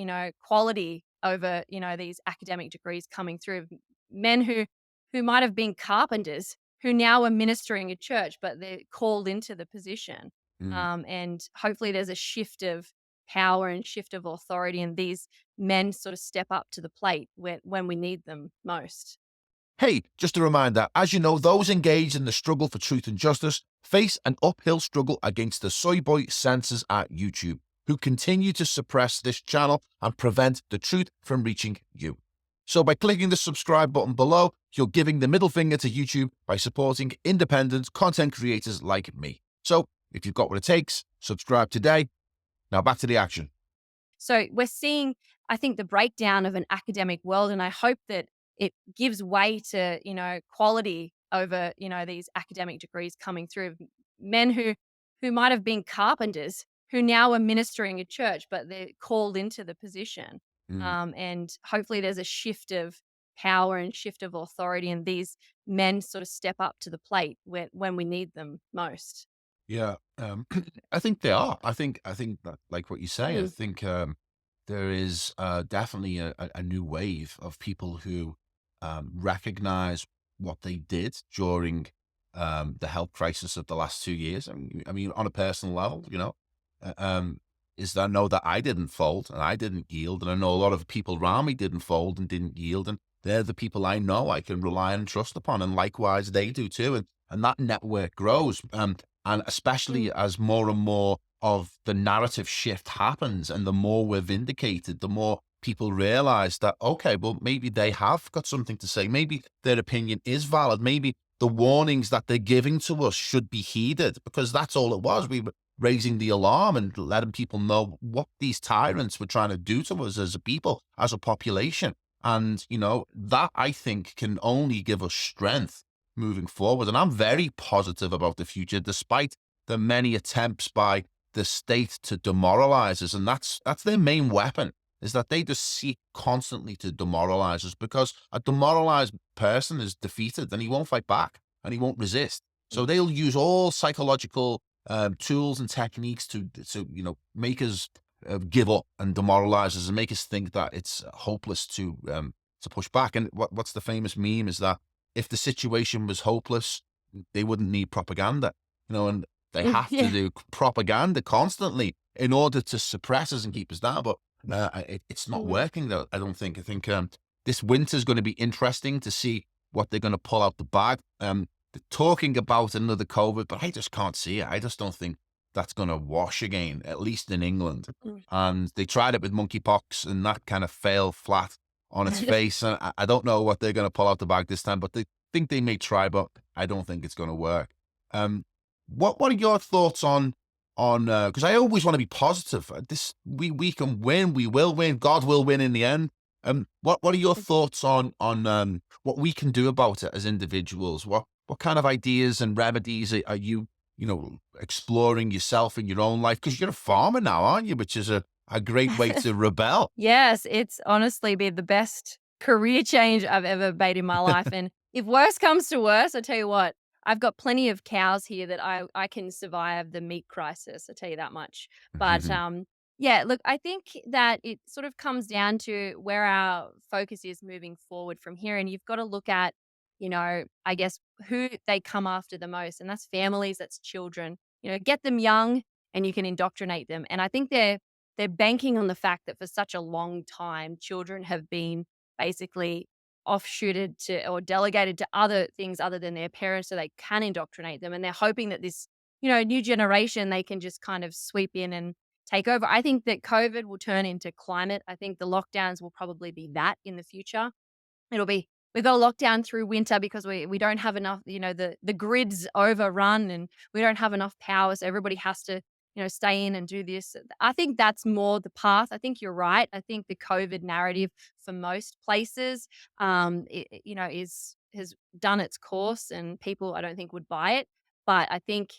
quality over, these academic degrees coming through. Men who might have been carpenters, who now are ministering at church, but they're called into the position. Mm. And hopefully there's a shift of power and shift of authority, and these men sort of step up to the plate when we need them most. Hey, just a reminder, as you know, those engaged in the struggle for truth and justice face an uphill struggle against the soy boy censors at YouTube, who continue to suppress this channel and prevent the truth from reaching you. So by clicking the subscribe button below, you're giving the middle finger to YouTube by supporting independent content creators like me. So if you've got what it takes, subscribe today. Now back to the action. So we're seeing, I think, the breakdown of an academic world, and I hope that it gives way to, quality over, these academic degrees coming through. Men who might have been carpenters, who now are ministering at church, but they're called into the position. Mm. And hopefully there's a shift of power and shift of authority, and these men sort of step up to the plate when we need them most. Yeah, I think they are. I think that, like what you say, I Mm. think there is definitely a new wave of people who recognize what they did during the health crisis of the last 2 years. I mean, on a personal level, is that I know that I didn't fold and I didn't yield, and I know a lot of people around me didn't fold and didn't yield, and they're the people I know I can rely and trust upon, and likewise they do too, and that network grows. And Mm. especially as more and more of the narrative shift happens and the more we're vindicated, the more people realize that, okay, well, maybe they have got something to say. Maybe their opinion is valid. Maybe the warnings that they're giving to us should be heeded, because that's all it was. We were raising the alarm and letting people know what these tyrants were trying to do to us as a people, as a population. And, that I think can only give us strength moving forward. And I'm very positive about the future, despite the many attempts by the state to demoralize us. And that's their main weapon, is that they just seek constantly to demoralize us, because a demoralized person is defeated and he won't fight back and he won't resist. So they'll use all psychological tools and techniques to make us give up and demoralize us and make us think that it's hopeless to push back. And what's the famous meme is that if the situation was hopeless, they wouldn't need propaganda, and they have to Yeah. do propaganda constantly in order to suppress us and keep us down. But it's not Mhm. working, though. I don't think. I think this winter is going to be interesting to see what they're going to pull out the bag. They're talking about another COVID, but I just can't see it. I just don't think that's going to wash again, at least in England. Mm. And they tried it with monkeypox, and that kind of fell flat on its face. And I don't know what they're going to pull out the bag this time, but they think they may try, but I don't think it's going to work. Um, what are your thoughts on because I always want to be positive. This we can win, we will win, God will win in the end. What are your thoughts on what we can do about it as individuals? What kind of ideas and remedies are you exploring yourself in your own life? Because you're a farmer now, aren't you? Which is a great way to rebel. Yes, it's honestly been the best career change I've ever made in my life, and if worse comes to worse, I tell you what, I've got plenty of cows here that I can survive the meat crisis, I tell you that much. But, yeah, look, I think that it sort of comes down to where our focus is moving forward from here, and you've gotta look at, I guess, who they come after the most, and that's families, that's children. Get them young, and you can indoctrinate them. And I think they're banking on the fact that for such a long time, children have been basically offshooted to or delegated to other things other than their parents so they can indoctrinate them. And they're hoping that this, new generation, they can just kind of sweep in and take over. I think that COVID will turn into climate. I think the lockdowns will probably be that in the future. It'll be we've got a lockdown through winter because we don't have enough, the grid's overrun and we don't have enough power, so everybody has to, stay in and do this. I think that's more the path. I think you're right. I think the COVID narrative for most places, is has done its course and people I don't think would buy it. But I think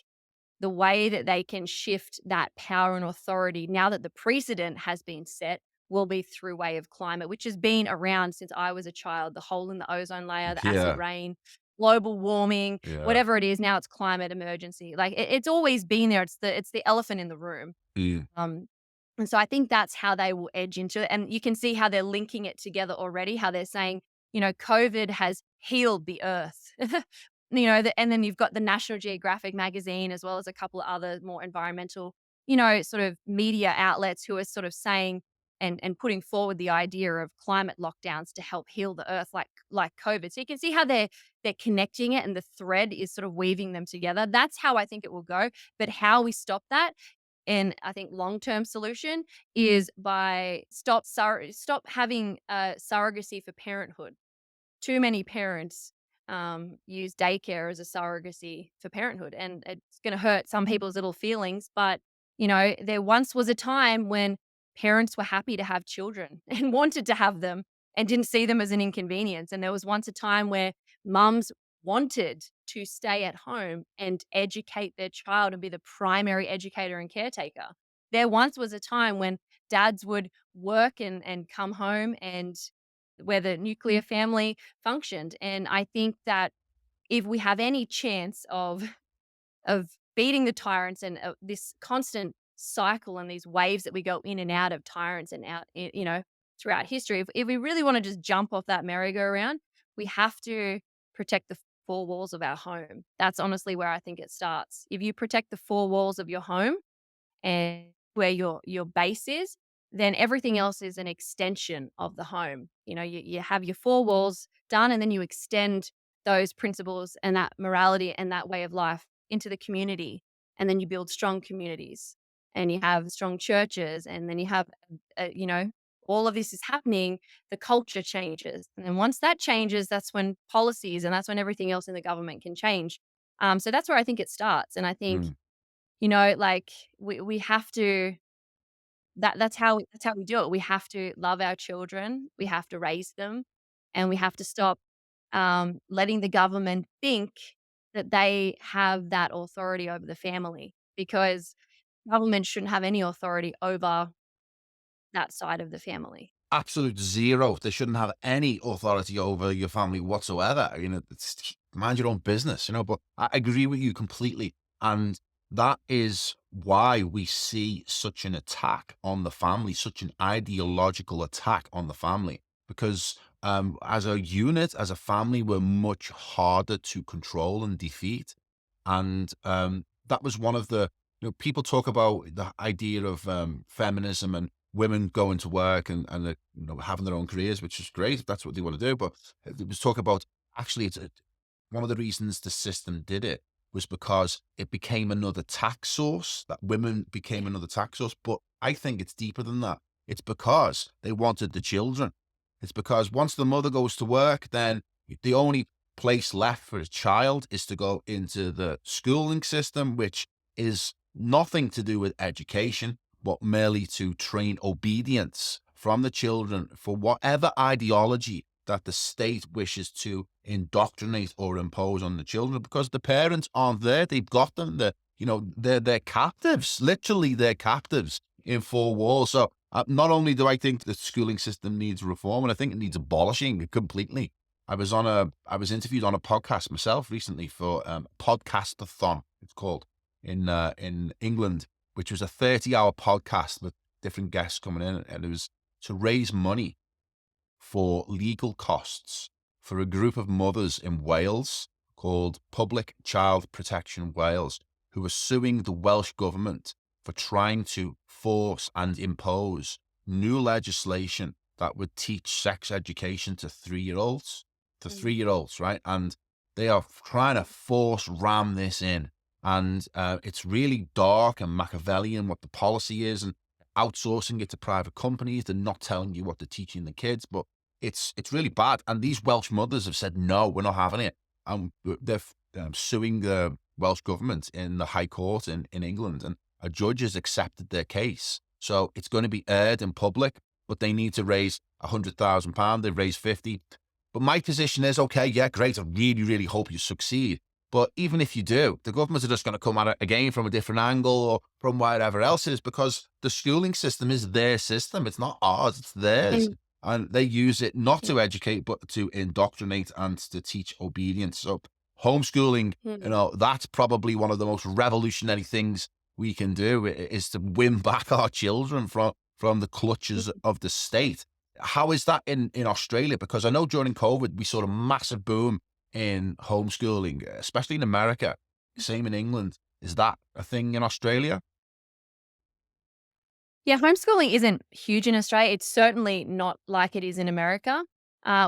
the way that they can shift that power and authority now that the precedent has been set will be through way of climate, which has been around since I was a child. The hole in the ozone layer, the acid Yeah. rain, global warming, Yeah. whatever it is. Now it's climate emergency. Like it's always been there. It's the elephant in the room. Mm. Um, and so I think that's how they will edge into it. And you can see how they're linking it together already, how they're saying, COVID has healed the earth. And then you've got the National Geographic magazine, as well as a couple of other more environmental, sort of media outlets who are sort of saying and putting forward the idea of climate lockdowns to help heal the earth like COVID. So you can see how they're connecting it and the thread is sort of weaving them together. That's how I think it will go. But how we stop that, and I think long-term solution is by stop having surrogacy for parenthood. Too many parents use daycare as a surrogacy for parenthood, and it's going to hurt some people's little feelings. But there once was a time when parents were happy to have children and wanted to have them and didn't see them as an inconvenience. And there was once a time where mums wanted to stay at home and educate their child and be the primary educator and caretaker. There once was a time when dads would work and come home and where the nuclear family functioned. And I think that if we have any chance of beating the tyrants and this constant cycle and these waves that we go in and out of tyrants and out, throughout history, if we really want to just jump off that merry-go-round, we have to protect the four walls of our home. That's honestly where I think it starts. If you protect the four walls of your home, and where your base is, then everything else is an extension of the home. You have your four walls done, and then you extend those principles and that morality and that way of life into the community. And then you build strong communities and you have strong churches. And then you have, all of this is happening, the culture changes. And then once that changes, that's when policies and that's when everything else in the government can change. So that's where I think it starts. And I think Mm. like we have to that's how we do it. We have to love our children, we have to raise them, and we have to stop letting the government think that they have that authority over the family because government shouldn't have any authority over that side of the family. Absolute zero. They shouldn't have any authority over your family whatsoever. It's mind your own business, but I agree with you completely. And that is why we see such an attack on the family, such an ideological attack on the family. Because as a unit, as a family, we're much harder to control and defeat. And that was one of the, people talk about the idea of feminism and women going to work and having their own careers, which is great if that's what they want to do. But it was talk about actually one of the reasons the system did it was because it became another tax source, that women became another tax source. But I think it's deeper than that. It's because they wanted the children. It's because once the mother goes to work, then the only place left for a child is to go into the schooling system, which is nothing to do with education, but merely to train obedience from the children for whatever ideology that the state wishes to indoctrinate or impose on the children, because the parents aren't there. They've got them. They're captives. Literally, they're captives in four walls. So not only do I think the schooling system needs reform, and I think it needs abolishing completely. I was interviewed on a podcast myself recently for Podcastathon, it's called, in England, which was a 30-hour podcast with different guests coming in, and it was to raise money for legal costs for a group of mothers in Wales called Public Child Protection Wales, who are suing the Welsh government for trying to force and impose new legislation that would teach sex education to 3-year-olds, Mhm. right? And they are trying to force ram this in. And it's really dark and Machiavellian what the policy is, and outsourcing it to private companies. They're not telling you what they're teaching the kids, but it's really bad. And these Welsh mothers have said, no, we're not having it. And they're suing the Welsh government in the High Court in England, and a judge has accepted their case. So it's going to be aired in public, but they need to raise £100,000. They've raised 50. But my position is, okay, yeah, great. I really, really hope you succeed. But even if you do, the governments are just going to come at it again from a different angle or from wherever else it is, because the schooling system is their system. It's not ours, it's theirs. And And they use it not yeah. to educate, but to indoctrinate and to teach obedience. So homeschooling, Mhm. that's probably one of the most revolutionary things we can do, is to win back our children from the clutches Mhm. of the state. How is that in Australia? Because I know during COVID, we saw a massive boom in homeschooling, especially in America. Same in England. Is that a thing in Australia? Yeah, homeschooling isn't huge in Australia. It's certainly not like it is in America.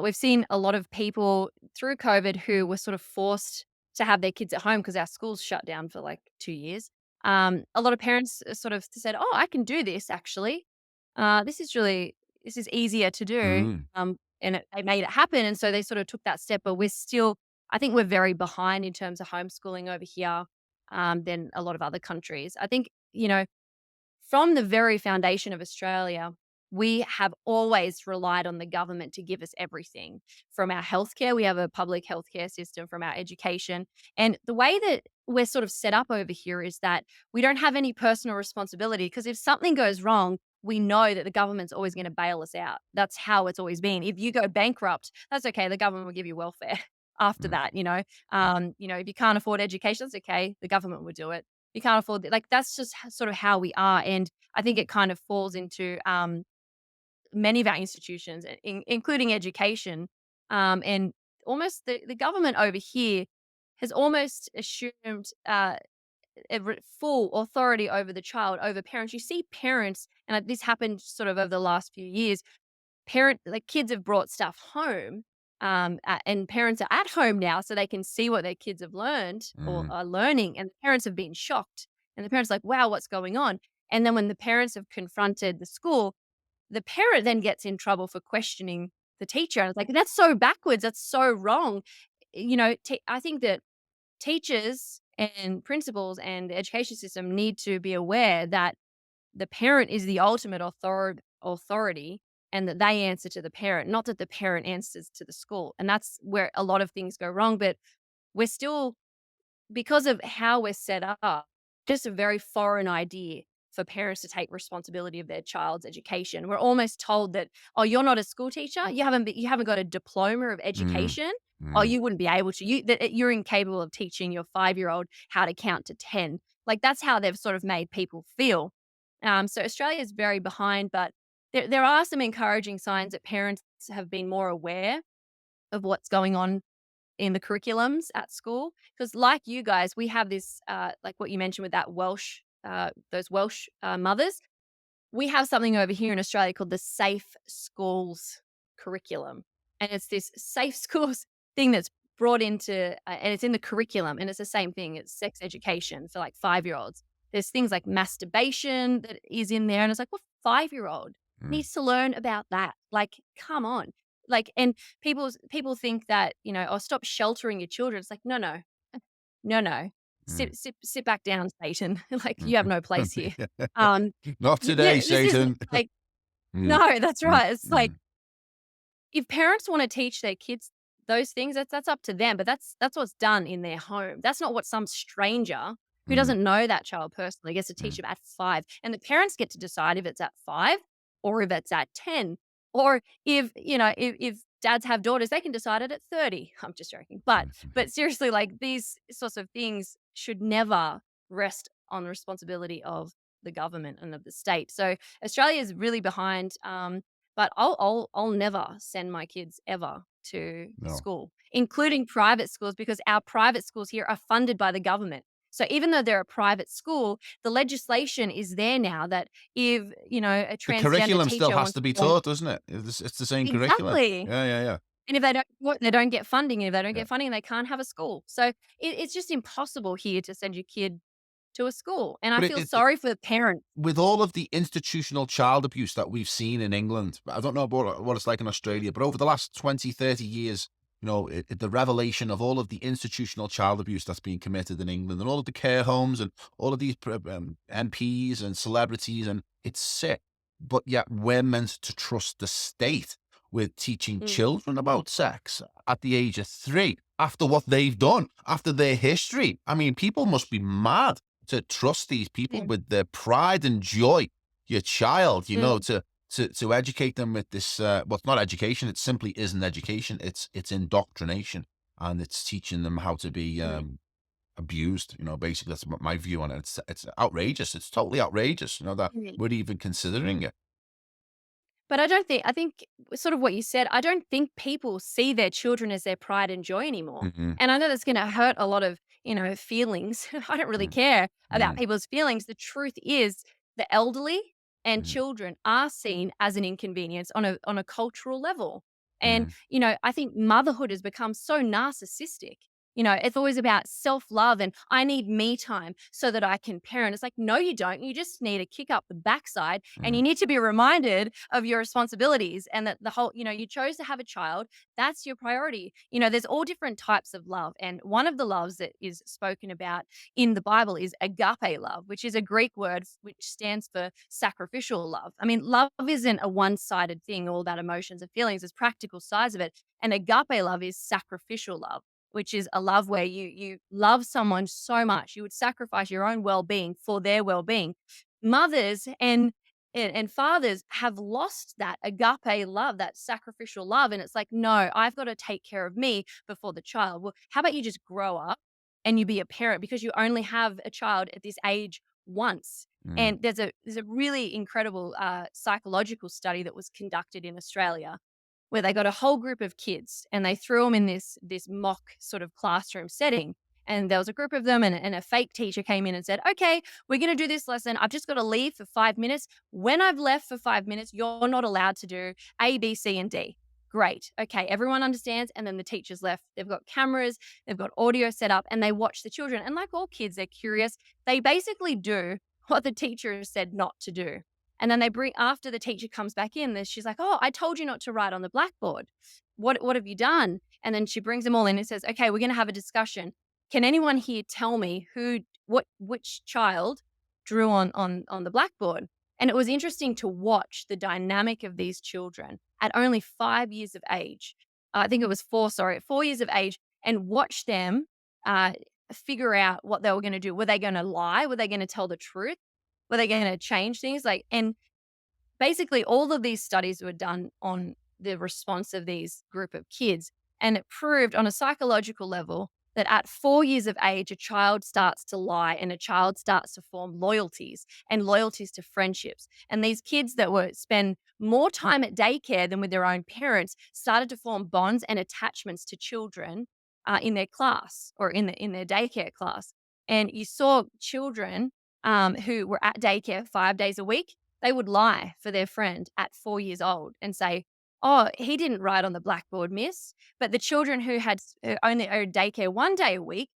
We've seen a lot of people through COVID who were sort of forced to have their kids at home because our schools shut down for like 2 years. A lot of parents sort of said, "Oh, I can do this. Actually, this is easier to do." Mm. They made it happen, and so they sort of took that step. But we're still, I think, we're very behind in terms of homeschooling over here than a lot of other countries. I think from the very foundation of Australia, we have always relied on the government to give us everything. From our healthcare, we have a public healthcare system, from our education. And the way that we're sort of set up over here is that we don't have any personal responsibility, because if something goes wrong, we know that the government's always going to bail us out. That's how it's always been. If you go bankrupt, that's okay. The government will give you welfare after Mm. that. If you can't afford education, that's okay. The government will do it. You can't afford like, that's just sort of how we are, and I think it kind of falls into, many of our institutions, including education, and almost the government over here has almost assumed, full authority over the child, over parents. You see parents, and this happened sort of over the last few years, kids have brought stuff home, and parents are at home now so they can see what their kids have learned or Mm. are learning, and the parents have been shocked, and the parents are like, wow, what's going on? And then when the parents have confronted the school, the parent then gets in trouble for questioning the teacher, and it's like, that's so backwards, that's so wrong. I think that teachers and principals and the education system need to be aware that the parent is the ultimate authority, and that they answer to the parent, not that the parent answers to the school. And that's where a lot of things go wrong. But we're still, because of how we're set up, just a very foreign idea for parents to take responsibility of their child's education. We're almost told that, oh, you're not a school teacher, you haven't got a diploma of Mm. education, oh, Mm. you wouldn't be able to. You're incapable of teaching your 5-year-old how to count to 10. Like, that's how they've sort of made people feel. So Australia is very behind, but there are some encouraging signs that parents have been more aware of what's going on in the curriculums at school. Because, like you guys, we have this, like what you mentioned with that those Welsh mothers. We have something over here in Australia called the Safe Schools curriculum, and it's this safe schools thing that's brought into, and it's in the curriculum, and it's the same thing. It's sex education for like 5-year-olds. There's things like masturbation that is in there, and it's like, what 5-year-old Mm. needs to learn about that? Like, come on. Like, and people think that, oh, stop sheltering your children. It's like, no, no, no, no. Mm. Sit back down, Satan. Like, you have Mhm. no place here. Um, Not today, yeah, this is Satan. like, Mm. no, that's Mm. right. It's like, Mm. if parents wanna teach their kids those things, that's up to them, but that's what's done in their home. That's not what some stranger who Mm. doesn't know that child personally gets to teach Mm. them at 5, and the parents get to decide if it's at 5 or if it's at 10, or if dads have daughters, they can decide it at 30. I'm just joking, but seriously, like, these sorts of things should never rest on the responsibility of the government and of the state. So Australia is really behind, but I'll never send my kids ever to No. school, including private schools, because our private schools here are funded by the government. So even though they're a private school, the legislation is there now that if, a The transgender curriculum still teacher has wants to be to go. taught, doesn't it? It's the same curriculum. Exactly. Yeah, yeah, yeah, And if they don't they don't get funding, and if they don't yeah. get funding, they can't have a school. So it's just impossible here to send your kid to a school, and I But feel sorry for the parents. with all of the institutional child abuse that we've seen in England, I don't know about what it's like in Australia, but over the last 20, 30 years, the revelation of all of the institutional child abuse that's being committed in England and all of the care homes and all of these MPs and celebrities, and it's sick. But yet we're meant to trust the state with teaching Mm, children about sex at the age of 3 after what they've done, after their history. I mean, people must be mad to trust these people yeah, with their pride and joy, your child, mm, to educate them with this. Well, it's not education; it simply isn't education. It's indoctrination, and it's teaching them how to be mm, abused. Basically, that's my view on it. It's outrageous. It's totally outrageous. That mm. we're even considering it. But I think sort of what you said, I don't think people see their children as their pride and joy anymore. Hmm. And I know that's gonna hurt a lot of, feelings. I don't really care about Mm-hmm. people's feelings. The truth is the elderly and Hmm. children are seen as an inconvenience on a cultural level. And, Hmm. I think motherhood has become so narcissistic. It's always about self-love and I need me time so that I can parent. It's like, no, you don't. You just need to kick up the backside and you need to be reminded of your responsibilities and that the whole, you chose to have a child. That's your priority. There's all different types of love. And one of the loves that is spoken about in the Bible is agape love, which is a Greek word which stands for sacrificial love. I mean, love isn't a one sided thing, all about emotions and feelings, there's practical sides of it. And agape love is sacrificial love, which is a love where you love someone so much you would sacrifice your own well-being for their well-being. Mothers and fathers have lost that agape love, that sacrificial love, and it's like, no, I've got to take care of me before the child. Well, how about you just grow up and you be a parent because you only have a child at this age once. Hmm. And there's a really incredible psychological study that was conducted in Australia where they got a whole group of kids and they threw them in this mock sort of classroom setting. And there was a group of them, and a fake teacher came in and said, "Okay, we're going to do this lesson. I've just got to leave for 5 minutes. When I've left for 5 minutes, you're not allowed to do A, B, C, and D." Great. Okay, everyone understands. And then the teachers left. They've got cameras, they've got audio set up, and they watch the children. And like all kids, they're curious. They basically do what the teacher said not to do. And then they bring after the teacher comes back in, she's like, "Oh, I told you not to write on the blackboard. What have you done?" And then she brings them all in and says, "Okay, we're going to have a discussion. Can anyone here tell me which child drew on the blackboard?" And it was interesting to watch the dynamic of these children at only 5 years of age. I think it was 4, sorry, 4 years of age, and watch them uh, figure out what they were going to do. Were they going to lie? Were they going to tell the truth? Were they going to change things? And basically, all of these studies were done on the response of these group of kids, and it proved on a psychological level that at 4 years of age, a child starts to lie and a child starts to form loyalties and loyalties to friendships. And these kids that were spend more time at daycare than with their own parents started to form bonds and attachments to children in their class or in their daycare class. And you saw children who were at daycare 5 days a week, they would lie for their friend at 4 years old and say, "Oh, he didn't write on the blackboard, miss." But the children who had only daycare 1 day a week,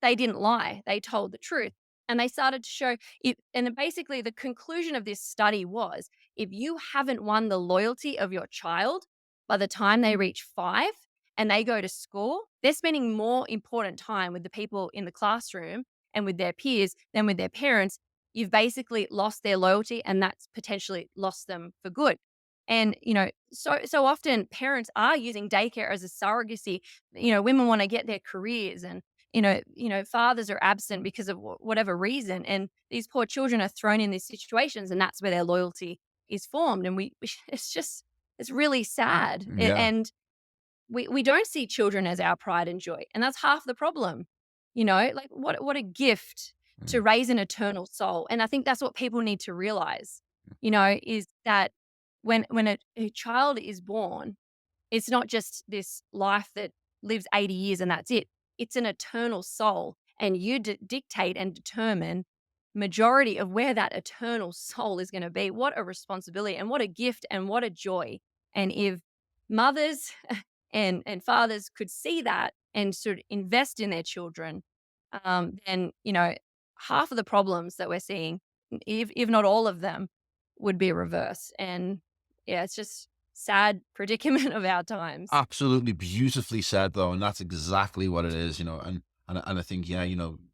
they didn't lie. They told the truth. And they started to show it. And then basically, the conclusion of this study was if you haven't won the loyalty of your child by the time they reach 5 and they go to school, they're spending more important time with the people in the classroom and with their peers than with their parents. You've basically lost their loyalty and that's potentially lost them for good. And, so often parents are using daycare as a surrogacy. Women want to get their careers and fathers are absent because of whatever reason, and these poor children are thrown in these situations, and that's where their loyalty is formed. And it's really sad, Yeah. and we don't see children as our pride and joy, and that's half the problem. Like what a gift to Mm. raise an eternal soul, and I think that's what people need to realize. Is that when a child is born, it's not just this life that lives 80 years and that's it. It's an eternal soul. and you dictate and determine majority of where that eternal soul is going to be. What a responsibility and what a gift and what a joy. And if mothers and fathers could see that and sort of invest in their children, then half of the problems that we're seeing, if not all of them, would be reversed. And yeah, it's just sad predicament of our times. Absolutely beautifully said, though, and that's exactly what it is, and I think, yeah,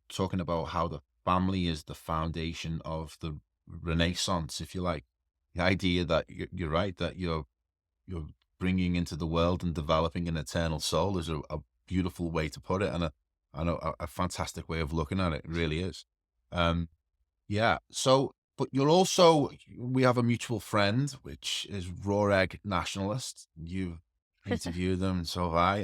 talking about how the family is the foundation of the Renaissance, if you like, the idea that you're right, that you're bringing into the world and developing an eternal soul is a beautiful way to put it, and a fantastic way of looking at it. It really is. Um, yeah. So, but you're also, we have a mutual friend, which is raw egg nationalist. You've interviewed them, and so have I.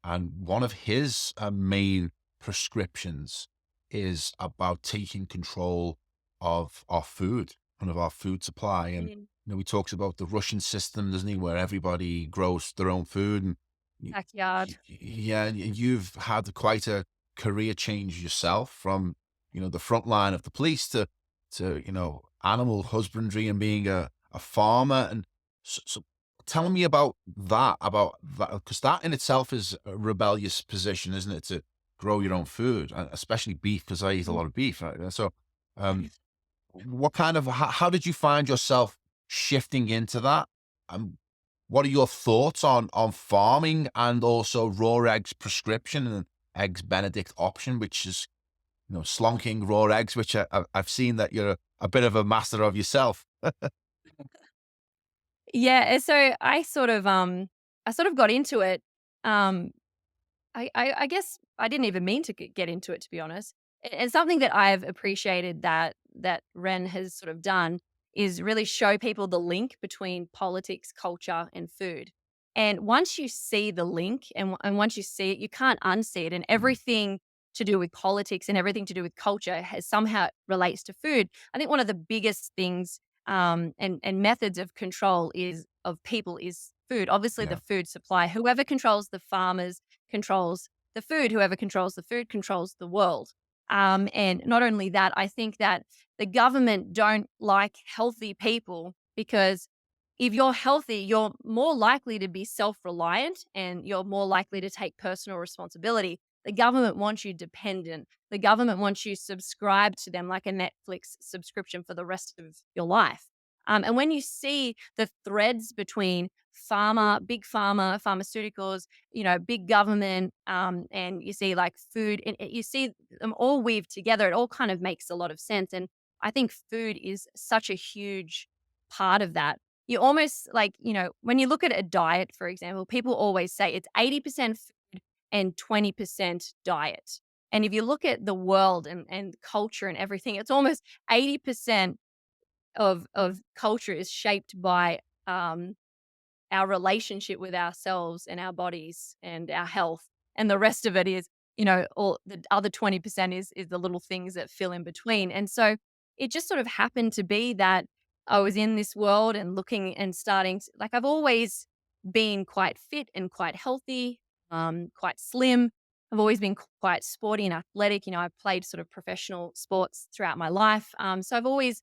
And one of his main prescriptions is about taking control of our food and of our food supply. And, In he talks about the Russian system, doesn't he, where everybody grows their own food. And backyard. yeah, and you've had quite a career change yourself from, the front line of the police to, animal husbandry and being a farmer. And so tell me about that, because that in itself is a rebellious position, isn't it? To grow your own food, especially beef, because I eat a Mm. lot of beef. Right? So, um, what kind of, how did you find yourself shifting into that? And what are your thoughts on farming and also raw eggs prescription and eggs Benedict option, which is, slonking raw eggs, which I've seen that you're a bit of a master of yourself. Yeah, and so I sort of got into it. Um, I guess I didn't even mean to get into it, to be honest. And something that I've appreciated that Ren has sort of done is really show people the link between politics, culture, and food. And once you see the link and once you see it, you can't unsee it. And Mm, everything to do with politics and everything to do with culture has somehow relates to food. I think one of the biggest things and methods of control is of people is food. Obviously, the yeah, food supply. Whoever controls the farmers controls the food. Whoever controls the food controls the world. And not only that, I think that the government don't like healthy people because if you're healthy, you're more likely to be self reliant and you're more likely to take personal responsibility. The government wants you dependent. The government wants you subscribed to them like a Netflix subscription for the rest of your life. And when you see the threads between big pharma, pharmaceuticals, big government, and you see like food, and you see them all weaved together, it all kind of makes a lot of sense. And I think food is such a huge part of that. You almost like, when you look at a diet, for example, people always say it's 80% food and 20% diet. And if you look at the world and culture and everything, it's almost 80% of culture is shaped by our relationship with ourselves and our bodies and our health. And the rest of it is, all the other 20% is the little things that fill in between. And so it just sort of happened to be that I was in this world and looking and like I've always been quite fit and quite healthy, quite slim. I've always been quite sporty and athletic. I've played sort of professional sports throughout my life. So I've always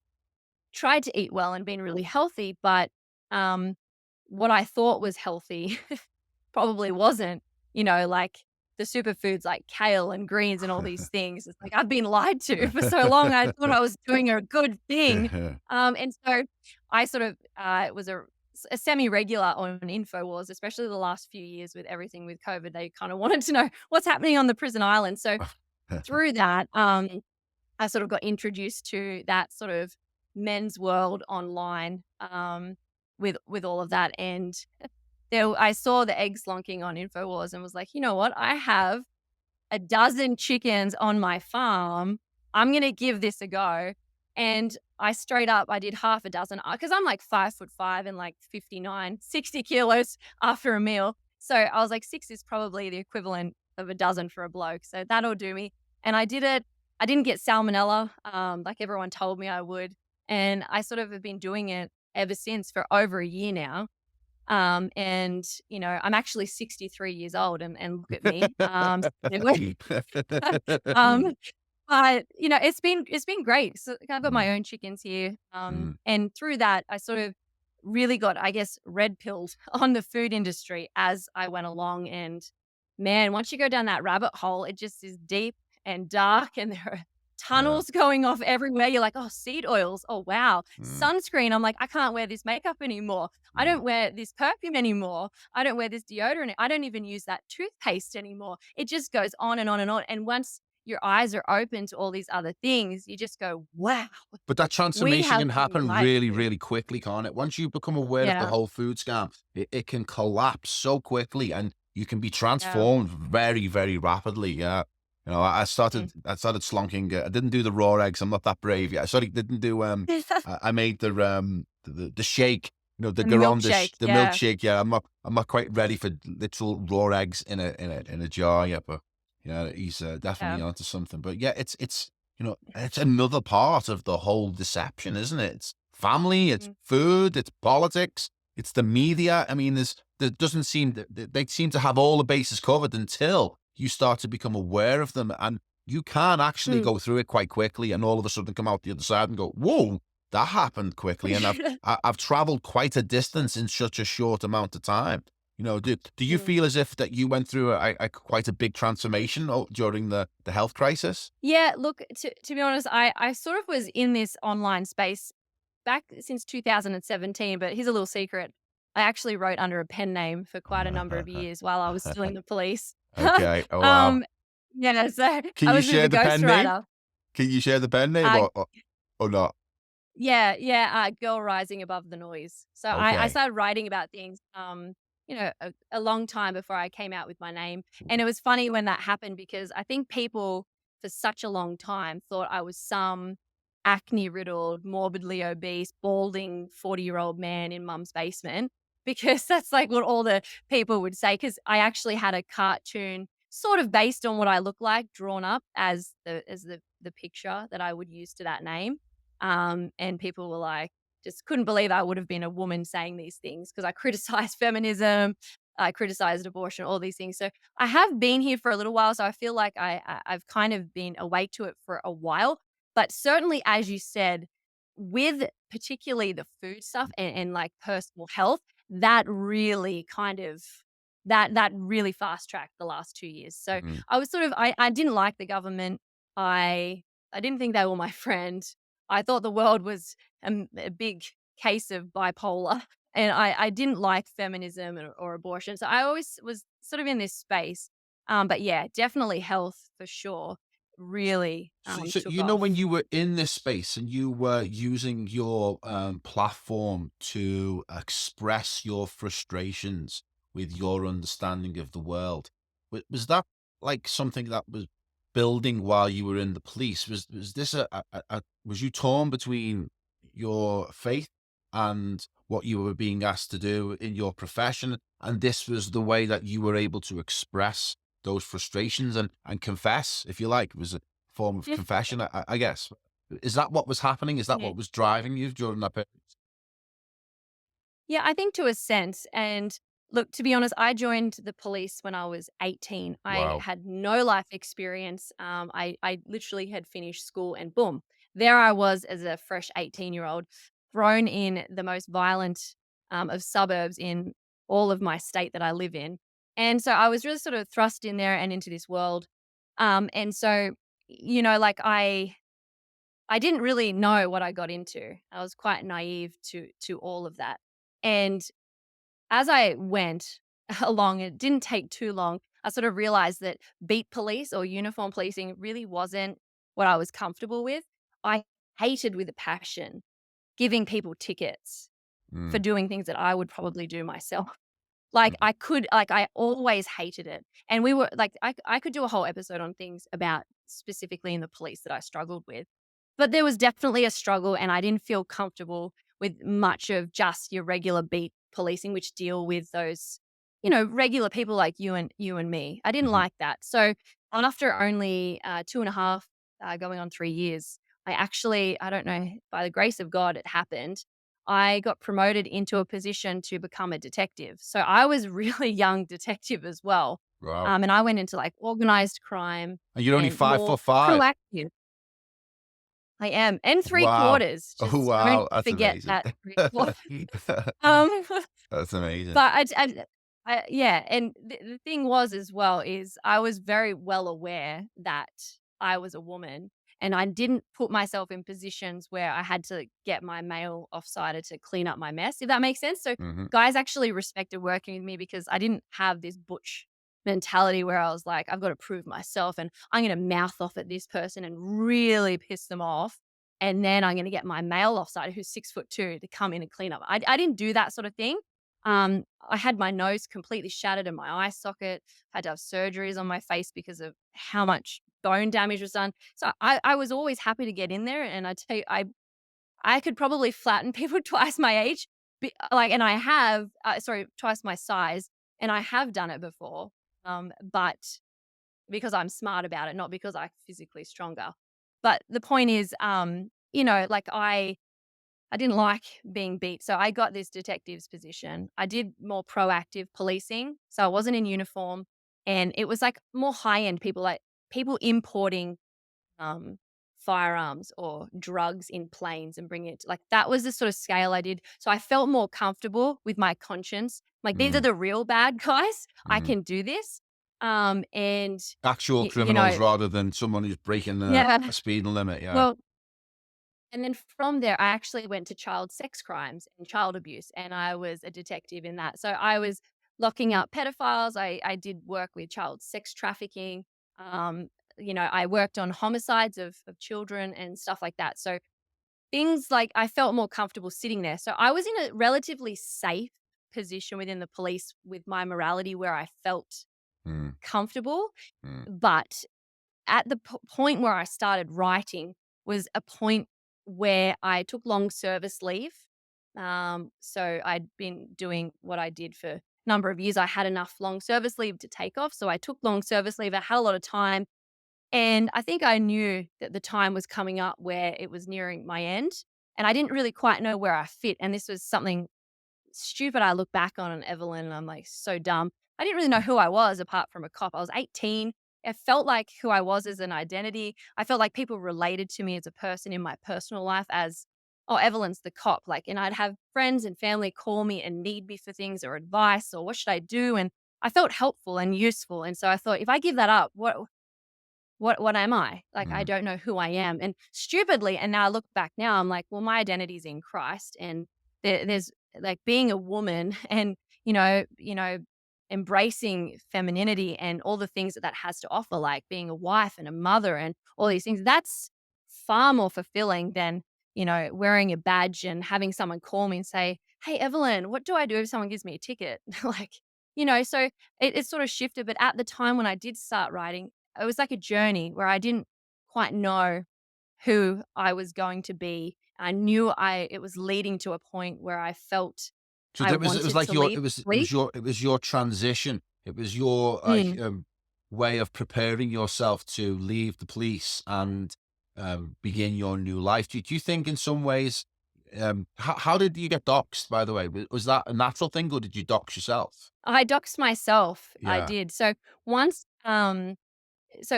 tried to eat well and been really healthy, but, um, what I thought was healthy probably wasn't, like the superfoods like kale and greens and all these things. It's like I've been lied to for so long. I thought I was doing a good thing. yeah. And so I sort of, was a semi-regular on InfoWars, especially the last few years with everything with COVID. They kind of wanted to know what's happening on the prison island. So through that, I sort of got introduced to that sort of men's world online, with all of that, and I saw the egg slonking on Infowars and was like, "You know what? I have a dozen chickens on my farm. I'm gonna give this a go." And I did half a dozen because I'm like 5'5" and like 59, 60 kilos after a meal. So I was like, six is probably the equivalent of a dozen for a bloke. So that'll do me. And I did it. I didn't get salmonella, like everyone told me I would. And I sort of have been doing it ever since for over a year now. And, I'm actually 63 years old and look at me. um, but, it's been great. So I've got Mm, my own chickens here. mm, And through that, I sort of really got, I guess, red pilled on the food industry as I went along. And man, once you go down that rabbit hole, it just is deep and dark, and there are yeah. tunnels going off everywhere. You're like, oh, seed oils. Oh, wow. Mm, Sunscreen. I'm like, I can't wear this makeup anymore. I mm. don't wear this perfume anymore. I don't wear this deodorant. I don't even use that toothpaste anymore. It just goes on and on and on. And once your eyes are open to all these other things, you just go, wow, But that we transformation have can things happen like really, this. really quickly, can't it? Once you become aware of the Yeah. whole food scam, it can collapse so quickly and you can be Yeah. transformed very, very rapidly. Yeah. Mm. I started slunking. I didn't do the raw eggs. I'm not that brave yet. Sorry, didn't do, I made the shake, the The milkshake. the Yeah. milkshake. Yeah. I'm not quite ready for literal raw eggs in a jar yet, but yeah, he's definitely Yeah. onto something. But yeah, it's another part of the whole deception, isn't it? It's family, it's Mm. food, it's politics, it's the media. I mean, there doesn't seem that they seem to have all the bases covered until you start to become aware of them, and you can actually Mm. go through it quite quickly, and all of a sudden come out the other side and go, "Whoa, that happened quickly." And I've traveled quite a distance in such a short amount of time. Do you Mm. feel as if that you went through a quite a big transformation during the health crisis? Yeah, look, to be honest, I sort of was in this online space back since 2017, but here's a little secret. I actually wrote under a pen name for quite a number of years while I was still in the police. Okay. Oh, wow. Um, yeah, so Can I you was a bit of share a the pen name? ghostwriter. Can you share the pen name Uh, or not? Yeah, yeah, girl rising above the noise. So I Okay. started writing about things, a long time before I came out with my name. And it was funny when that happened because I think people for such a long time thought I was some acne riddled, morbidly obese, balding 40-year-old man in mum's basement because that's like what all the people would say. Cause I actually had a cartoon sort of based on what I look like drawn up as the picture that I would use to that name. And people were like, just couldn't believe I would have been a woman saying these things because I criticized feminism, I criticized abortion, all these things. So I have been here for a little while. So I feel like I've kind of been awake to it for a while. But certainly, as you said, with particularly the food stuff and like personal health, that really kind of that really fast tracked the last 2 years. So Mhm. I was sort of I didn't like the government. I didn't think they were my friend. I thought the world was a big case of bipolar, and I didn't like feminism or abortion. So I always was sort of in this space. But yeah, definitely health for sure really So took off. when you were in this space and you were using your platform to express your frustrations with your understanding of the world, was that like something that was building while you were in the police? Was this was you torn between your faith and what you were being asked to do in your profession, and this was the way that you were able to express those frustrations and confess, if you like? Was form of Yeah, confession, I guess. Is that what was happening? Is that yeah. what was driving you during that period? Yeah, I think to a sense. And look, to be honest, I joined the police when I was 18. I Wow. had no life experience. I literally had finished school and boom, there I was as a fresh 18-year-old thrown in the most violent of suburbs in all of my state that I live in. And so I was really sort of thrust in there and into this world. And so, like I didn't really know what I got into. I was quite naive to all of that. And as I went along, it didn't take too long. I sort of realized that beat police or uniform policing really wasn't what I was comfortable with. I hated with a passion giving people tickets for Mm, doing things that I would probably do myself. mhm, I always hated it. And we were like, I could do a whole episode on things about specifically in the police that I struggled with. But there was definitely a struggle, and I didn't feel comfortable with much of just your regular beat policing, which deal with those, regular people like you and me. I didn't mhm. like that. So after only 2.5, going on 3 years, I don't know, by the grace of God, it happened. I got promoted into a position to become a detective. So I was really young detective as well. Wow. And I went into like organized crime And you're only and five more foot five. proactive. I am, and 3 Wow. quarters. Oh, Just don't wow. That's forget amazing. that 3 quarters. Um, That's amazing. but yeah, and the thing was as well is I was very well aware that I was a woman, and I didn't put myself in positions where I had to get my male offsider to clean up my mess, if that makes sense. So Mhm. guys actually respected working with me because I didn't have this butch mentality where I was like, I've got to prove myself and I'm going to mouth off at this person and really piss them off. And then I'm going to get my male offsider who's 6'2" to come in and clean up. I didn't do that sort of thing. I had my nose completely shattered and my eye socket, had to have surgeries on my face because of how much bone damage was done. So I was always happy to get in there. And I tell you, I could probably flatten people twice my age, and I have, sorry, twice my size, and I have done it before. But because I'm smart about it, not because I'm physically stronger. But the point is, like I didn't like being beat. So I got this detective's position. I did more proactive policing. So I wasn't in uniform and it was like more high end people, like people importing um firearms or drugs in planes and bringing it like that was the sort of scale I did. So I felt more comfortable with my conscience. Like these are Mm, the real bad guys. I mhm. can do this. And Actual you criminals know, rather than someone who's breaking a yeah. speeding limit, yeah. Well, and then from there, I actually went to child sex crimes and child abuse, and I was a detective in that. So I was locking up pedophiles. I did work with child sex trafficking. Um, I worked on homicides of children and stuff like that. So things like I felt more comfortable sitting there. So I was in a relatively safe position within the police with my morality where I felt Mm, comfortable. mm. But at the point where I started writing was a point where I took long service leave. So I'd been doing what I did for a number of years. I had enough long service leave to take off. So I took long service leave. I had a lot of time. And I think I knew that the time was coming up where it was nearing my end. And I didn't really quite know where I fit. And this was something stupid I look back on Evelyn, and I'm like, so dumb. I didn't really know who I was apart from a cop. I was 18. It felt like who I was as an identity. I felt like people related to me as a person in my personal life as, oh, Evelyn's the cop. Like, and I'd have friends and family call me and need me for things or advice or what should I do? And I felt helpful and useful. And so I thought, if I give that up, what am I? Like, I Mm. don't know who I am. And stupidly, and now I look back now, I'm like, well, my identity is in Christ. And there's like being a woman and, embracing femininity and all the things that that has to offer, like being a wife and a mother and all these things. That's far more fulfilling than, wearing a badge and having someone call me and say, hey, Evelyn, what do I do if someone gives me a ticket? Like, so it sort of shifted. But at the time when I did start writing, it was like a journey where I didn't quite know who I was going to be. I knew it was leading to a point where I felt So I it was wanted like to leave police. it was your transition. It was your, Mm. way of preparing yourself to leave the police and, begin your new life. Do you think in some ways, how did you get doxxed, by the way? Was that a natural thing, or did you dox yourself? I doxed myself. I Yeah. did. Once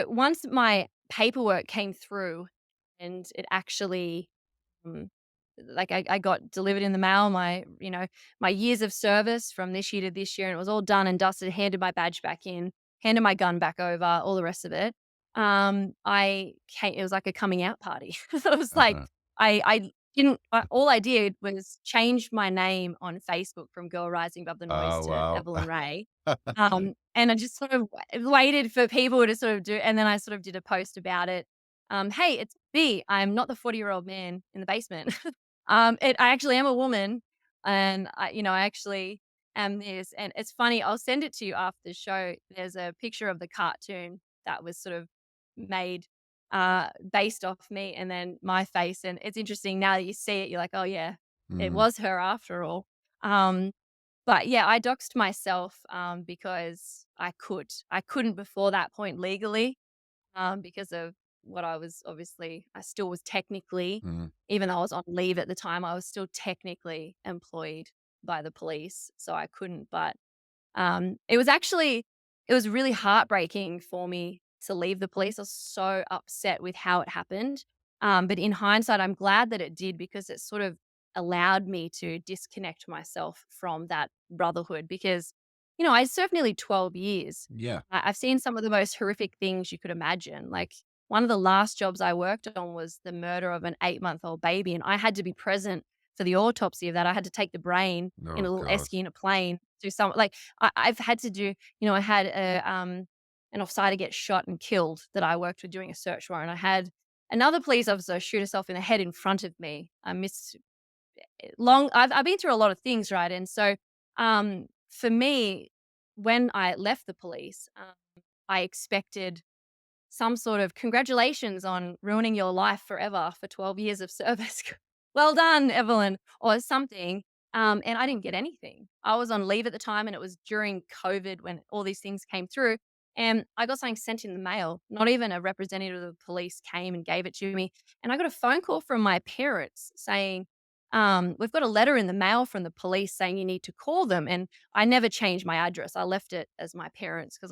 once my paperwork came through and it actually Um, like I got delivered in the mail my years of service from this year to this year, and it was all done and dusted. Handed my badge back in, handed my gun back over, all the rest of it. I came. It was like a coming out party. So it was like Uh-huh. I didn't. All I did was change my name on Facebook from Girl Rising Above the Noise Oh, to wow. Evelyn Rae. And I just sort of waited for people to sort of do, and then I sort of did a post about it. Hey, it's me. I'm not the 40-year-old man in the basement. I actually am a woman, and I actually am this. And it's funny. I'll send it to you after the show. There's a picture of the cartoon that was sort of made based off me, and then my face. And it's interesting now that you see it. You're like, oh yeah, it Mm. was her after all. Um, but yeah, I doxed myself because I could. I couldn't before that point legally because of what I was obviously I still was technically, Mm. even though I was on leave at the time, I was still technically employed by the police, so I couldn't. But it was actually it was really heartbreaking for me to leave the police. I was so upset with how it happened. But in hindsight, I'm glad that it did because it sort of allowed me to disconnect myself from that brotherhood because, I served nearly 12 years. Yeah. I've seen some of the most horrific things you could imagine. Like one of the last jobs I worked on was the murder of an 8-month-old baby, and I had to be present for the autopsy of that. I had to take the brain in a Oh little God. esky in a plane to some like I've had to do, I had an offsider get shot and killed that I worked with doing a search warrant. I had another police officer shoot herself in the head in front of me. I missed long I've been through a lot of things, right? And so for me, when I left the police, I expected some sort of congratulations on ruining your life forever for 12 years of service. Well done, Evelyn, or something. And I didn't get anything. I was on leave at the time and it was during COVID when all these things came through. And I got something sent in the mail. Not even a representative of the police came and gave it to me. And I got a phone call from my parents saying, we've got a letter in the mail from the police saying you need to call them. And I never changed my address. I left it as my parents because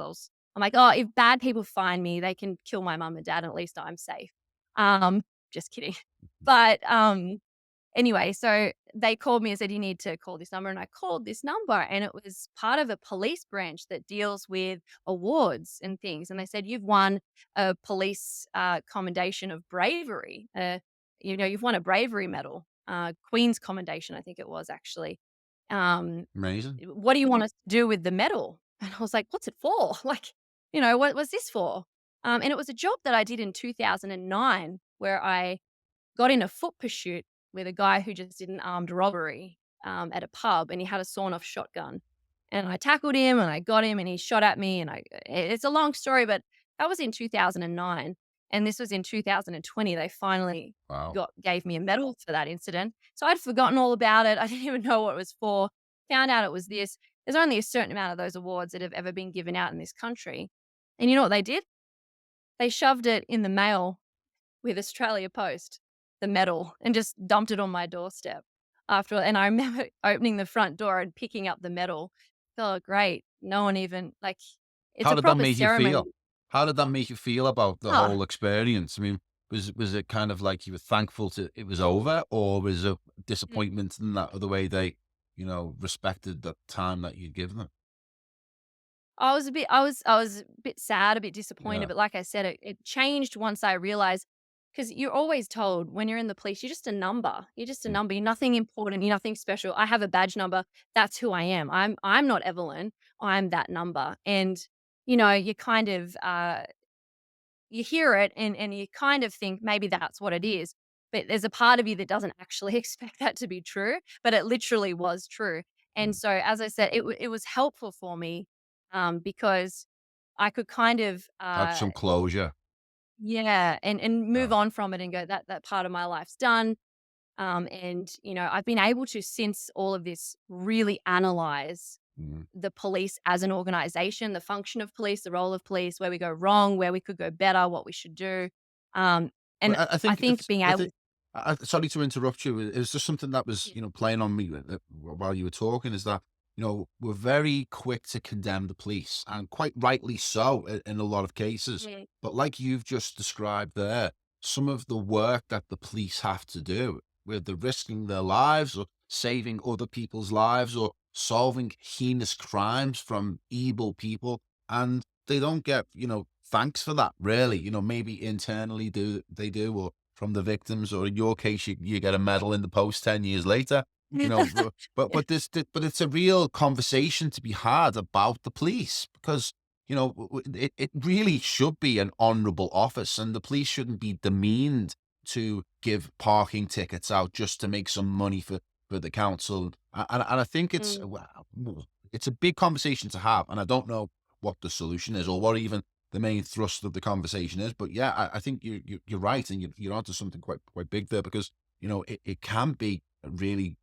I'm like, "Oh, if bad people find me, they can kill my mum and dad, and at least I'm safe." Just kidding. But, anyway, so they called me and said, "You need to call this number," and I called this number, and it was part of a police branch that deals with awards and things, and they said, "You've won a police, commendation of bravery. You've won a bravery medal, Queen's commendation," I think it was actually. Um Amazing. what do you want us to do with the medal? And I was like, what's it for? Like, what was this for? And it was a job that I did in 2009 where I got in a foot pursuit with a guy who just did an armed robbery at a pub and he had a sawn off shotgun. And I tackled him and I got him and he shot at me. And it's a long story, but that was in 2009. And this was in 2020. They finally Wow. gave me a medal for that incident. So I'd forgotten all about it. I didn't even know what it was for. Found out it was this. There's only a certain amount of those awards that have ever been given out in this country. And you know what they did? They shoved it in the mail with Australia Post, the medal, and just dumped it on my doorstep after and I remember opening the front door and picking up the medal. Felt great. No one even like, it's How a did that proper make you ceremony. feel? How did that make you feel about the Oh, whole experience? I mean, was it kind of like you were thankful to it was over, or was it mm. disappointment in that the way they, respected the time that you'd given them? I was a bit sad, a bit disappointed, Yeah. but like I said, it changed once I realized because you're always told when you're in the police, you're just a number. You're just a Mm. number. You're nothing important. You're nothing special. I have a badge number. That's who I am. I'm not Evelyn. I'm that number. And you kind of you hear it and you kind of think maybe that's what it is. But there's a part of you that doesn't actually expect that to be true, but it literally was true. And Mm. so, as I said, it was helpful for me because I could kind of, Had some closure. yeah, and move Yeah. on from it and go that part of my life's done. And I've been able to since all of this really analyze Mm. the police as an organization, the function of police, the role of police, where we go wrong, where we could go better, what we should do. Um, and Well, I I think think it's being I able, think sorry to interrupt you. It was just something that was, yeah, playing on me while you were talking is that, we're very quick to condemn the police and quite rightly so in a lot of cases. mm, But like you've just described there, some of the work that the police have to do, where they're risking their lives or saving other people's lives or solving heinous crimes from evil people, and they don't get, thanks for that, really. Maybe internally they do, or from the victims, or in your case, you get a medal in the post 10 years later. But it's a real conversation to be had about the police because it really should be an honourable office, and the police shouldn't be demeaned to give parking tickets out just to make some money for the council. And I think mm, it's a big conversation to have, and I don't know what the solution is or what even the main thrust of the conversation is. But yeah, I think you're right, and you're onto something quite big there because it can be a really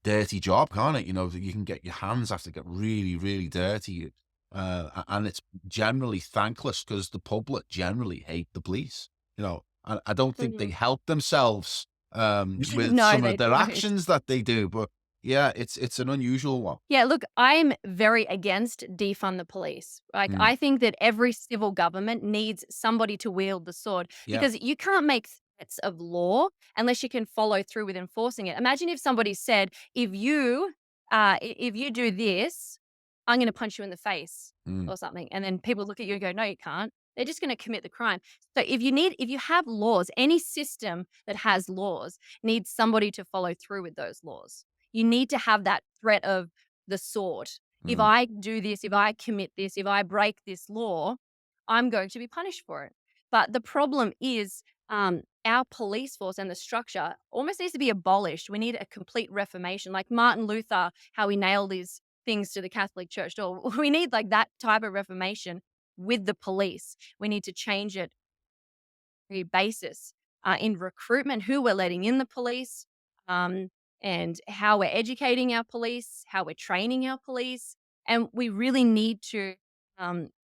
dirty job, can't it? That you can get your hands have to get really, really dirty, and it's generally thankless because the public generally hate the police. And I don't think they Mhm. help themselves with No, some of they their don't. actions that they do. But yeah, it's an unusual one. Yeah, look, I'm very against defund the police. Like, Mm, I think that every civil government needs somebody to wield the sword yeah. because you can't make threats of law unless you can follow through with enforcing it. Imagine if somebody said, if you do this, I'm going to punch you in the face Mm, or something. And then people look at you and go, no, you can't. They're just going to commit the crime. So if you have laws, any system that has laws needs somebody to follow through with those laws. You need to have that threat of the sword. If mm, I do this, if I commit this, if I break this law, I'm going to be punished for it. But the problem is, our police force and the structure almost needs to be abolished. We need a complete reformation, like Martin Luther, how he nailed these things to the Catholic Church door. We need like that type of reformation with the police. We need to change it basis in recruitment, who we're letting in the police, um, and how we're educating our police, how we're training our police. And we really need to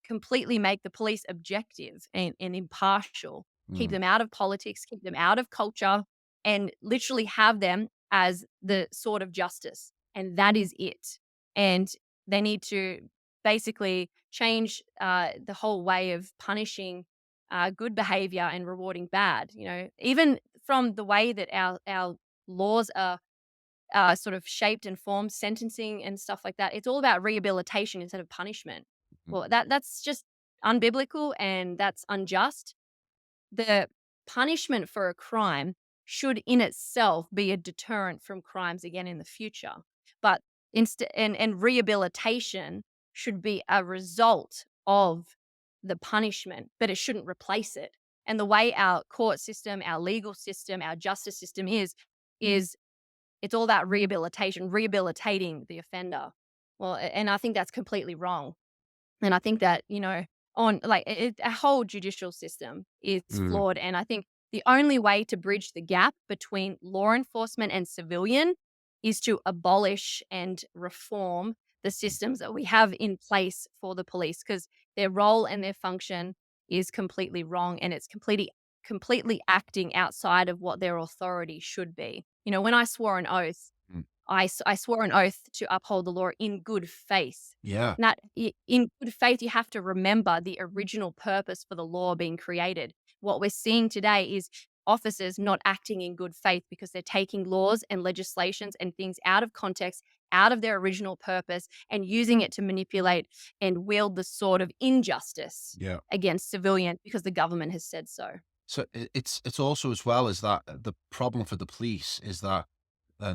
completely make the police objective and impartial, keep mm, them out of politics, keep them out of culture, and literally have them as the sword of justice. And that is it. And they need to basically change the whole way of punishing good behavior and rewarding bad. Even from the way that our laws are sort of shaped and formed, sentencing and stuff like that. It's all about rehabilitation instead of punishment. mm, Well, that's just unbiblical and that's unjust. The punishment for a crime should in itself be a deterrent from crimes again in the future. But instead and rehabilitation should be a result of the punishment, but it shouldn't replace it. And the way our court system, our legal system, our justice system is it's all about rehabilitation, rehabilitating the offender. Well, and I think that's completely wrong. And I think that, on like a whole judicial system is mm, flawed. And I think the only way to bridge the gap between law enforcement and civilian is to abolish and reform the systems that we have in place for the police because their role and their function is completely wrong and it's completely acting outside of what their authority should be. When I swore an oath, mm. I swore an oath to uphold the law in good faith. Yeah. Not in good faith, you have to remember the original purpose for the law being created. What we're seeing today is officers not acting in good faith because they're taking laws and legislations and things out of context, out of their original purpose, and using it to manipulate and wield the sword of injustice Yeah. against civilians because the government has said so. So it's also as well as that the problem for the police is that uh,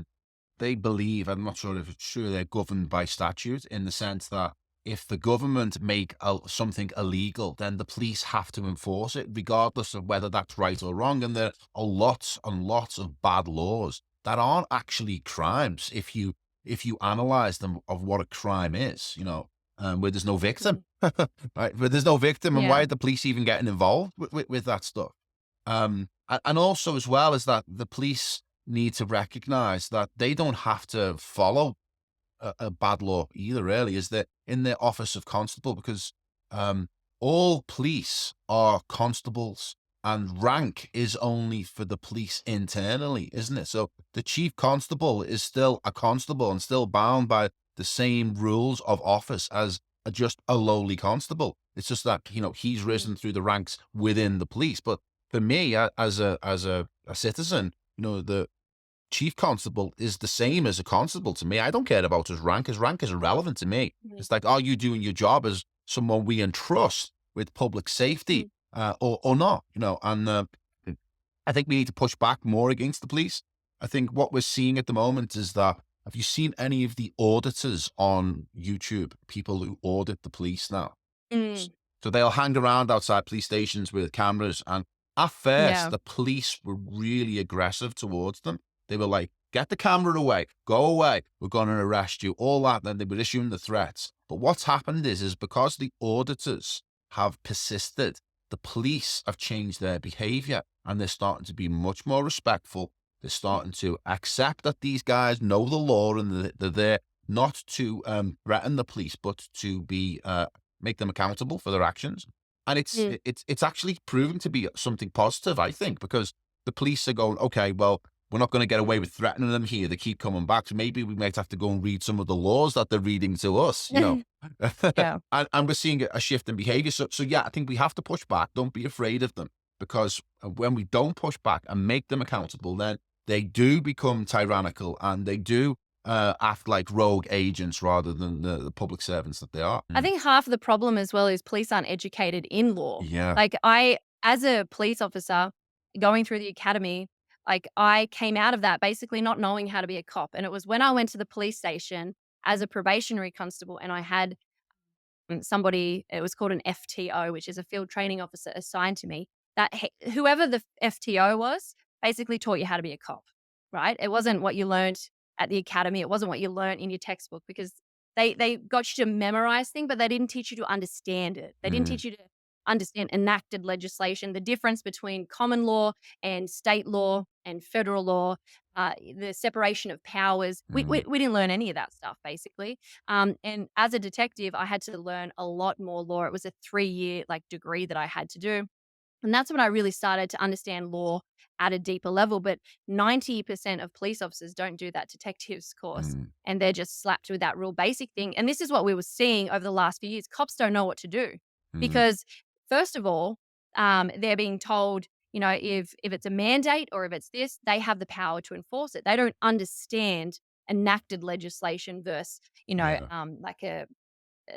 they believe, I'm not sure if it's true, they're governed by statute in the sense that if the government make something illegal, then the police have to enforce it, regardless of whether that's right or wrong. And there are lots and lots of bad laws that aren't actually crimes if you analyze them of what a crime is, where there's no victim, Mhm. right? Where there's no victim, and why Yeah. are the police even getting involved with that stuff? And also as well as that, the police need to recognize that they don't have to follow a bad law either, really, is that in their office of constable, because um, all police are constables and rank is only for the police internally, isn't it? So the chief constable is still a constable and still bound by the same rules of office as just a lowly constable. It's just that, he's Mhm. risen through the ranks within the police. But for me, as a citizen, the chief constable is the same as a constable to me. I don't care about his rank. His rank is irrelevant to me. Mhm. It's like, are you doing your job as someone we entrust with public safety, Mhm. or not? And I think we need to push back more against the police. I think what we're seeing at the moment is that, have you seen any of the auditors on YouTube? People who audit the police now. S- Mm. So they'll hang around outside police stations with cameras. And at first, Yeah. the police were really aggressive towards them. They were like, get the camera away, go away, we're going to arrest you, all that. Then they were issuing the threats. But what's happened is because the auditors have persisted, the police have changed their behavior and they're starting to be much more respectful. They're starting to accept that these guys know the law and they're there not to threaten the police, but to make them accountable for their actions. And Mm. it's actually proven to be something positive, I think, because the police are going, okay, well, we're not going to get away with threatening them here. They keep coming back. So maybe we might have to go and read some of the laws that they're reading to us, Yeah. and we're seeing a shift in behavior. So yeah, I think we have to push back. Don't be afraid of them, because when we don't push back and make them accountable, then they do become tyrannical, and they do act like rogue agents rather than the public servants that they are. I think half of the problem as well is police aren't educated in law. Yeah. Like as a police officer going through the academy, like I came out of that basically not knowing how to be a cop. And it was when I went to the police station as a probationary constable and I had somebody, it was called an FTO, which is a field training officer assigned to me, that whoever the FTO was basically taught you how to be a cop, right? It wasn't what you learned at the academy. It wasn't what you learned in your textbook because they got you to memorize things, but they didn't teach you to understand it. They didn't Mm, teach you to understand enacted legislation, the difference between common law and state law and federal law, the separation of powers. mm, We didn't learn any of that stuff, basically. And as a detective, I had to learn a lot more law. It was a 3-year like degree that I had to do. And that's when I really started to understand law at a deeper level. But 90% of police officers don't do that detectives course. mm, And they're just slapped with that real basic thing. And this is what we were seeing over the last few years. Cops don't know what to do mm. because, first of all, they're being told, if it's a mandate or if it's this, they have the power to enforce it. They don't understand enacted legislation versus, Yeah. like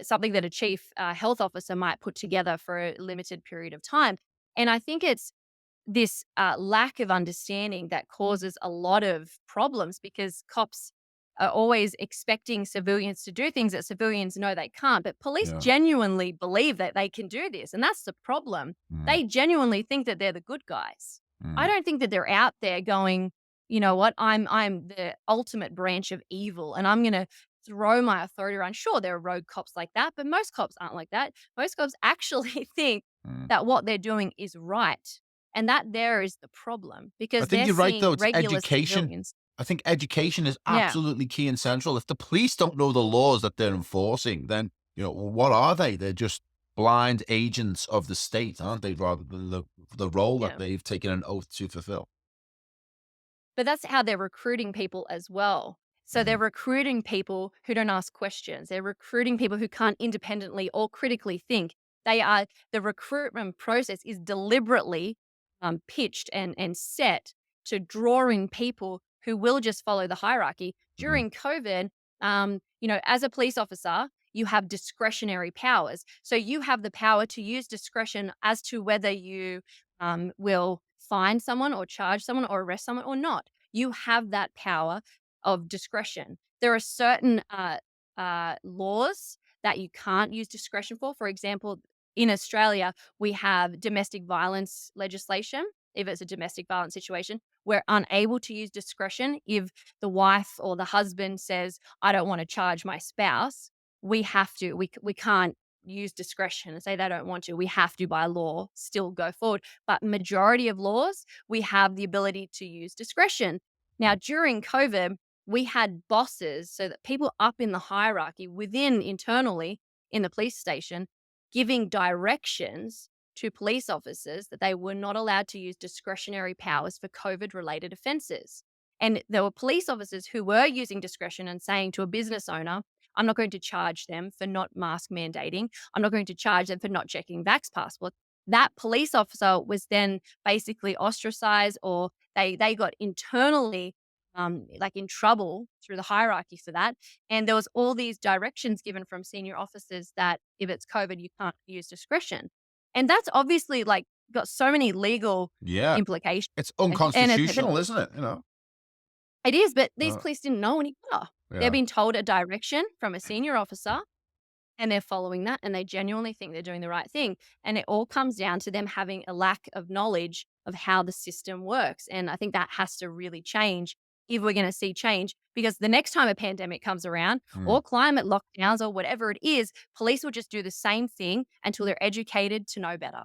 something that a chief health officer might put together for a limited period of time. And I think it's this lack of understanding that causes a lot of problems because cops are always expecting civilians to do things that civilians know they can't. But police Yeah. genuinely believe that they can do this. And that's the problem. Mm, They genuinely think that they're the good guys. I mm, don't think that they're out there going, you know what, I'm the ultimate branch of evil and I'm going to throw my authority around. Sure, there are rogue cops like that, but most cops aren't like that. Most cops actually think mm. that what they're doing is right. And that there is the problem I because think they're you're right, though. seeing It's regular education. civilians. I think education is Yeah. absolutely key and central. If the police don't know the laws that they're enforcing, then, well, what are they? They're just blind agents of the state, aren't they? Rather than the role that Yeah. they've taken an oath to fulfill. But that's how they're recruiting people as well. So they're Mm, recruiting people who don't ask questions. They're recruiting people who can't independently or critically think. The recruitment process is deliberately pitched and set to draw in people who will just follow the hierarchy. mhm, During COVID, as a police officer, you have discretionary powers. So you have the power to use discretion as to whether you will fine someone or charge someone or arrest someone or not. You have that power of discretion. There are certain laws that you can't use discretion for. For example, in Australia, we have domestic violence legislation. If it's a domestic violence situation, we're unable to use discretion if the wife or the husband says, I don't want to charge my spouse. We have to, we can't use discretion and say they don't want to. We have to, by law, still go forward. But majority of laws, we have the ability to use discretion. Now, during COVID, we had bosses, so that people up in the hierarchy within internally in the police station giving directions to police officers that they were not allowed to use discretionary powers for COVID related offenses. And there were police officers who were using discretion and saying to a business owner, I'm not going to charge them for not mask mandating. I'm not going to charge them for not checking vax passports. That police officer was then basically ostracized or they got internally like in trouble through the hierarchy for that. And there was all these directions given from senior officers that if it's COVID, you can't use discretion. And that's obviously like got so many legal yeah. implications. It's And but unconstitutional, isn't it? it is, but these Uh, police didn't know any better. They're yeah. being told a direction from a senior officer and they're following that and they genuinely think they're doing the right thing. And it all comes down to them having a lack of knowledge of how the system works. And I think that has to really change if we're going to see change because the next time a pandemic comes around Mm. or climate lockdowns or whatever it is, police will just do the same thing until they're educated to know better.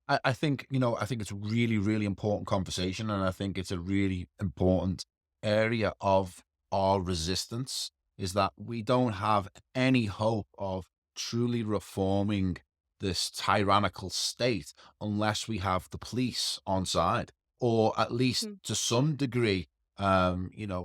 I think, I think it's a really, really important conversation. And I think it's a really important area of our resistance is that we don't have any hope of truly reforming this tyrannical state unless we have the police on side, or at least Mhm. to some degree,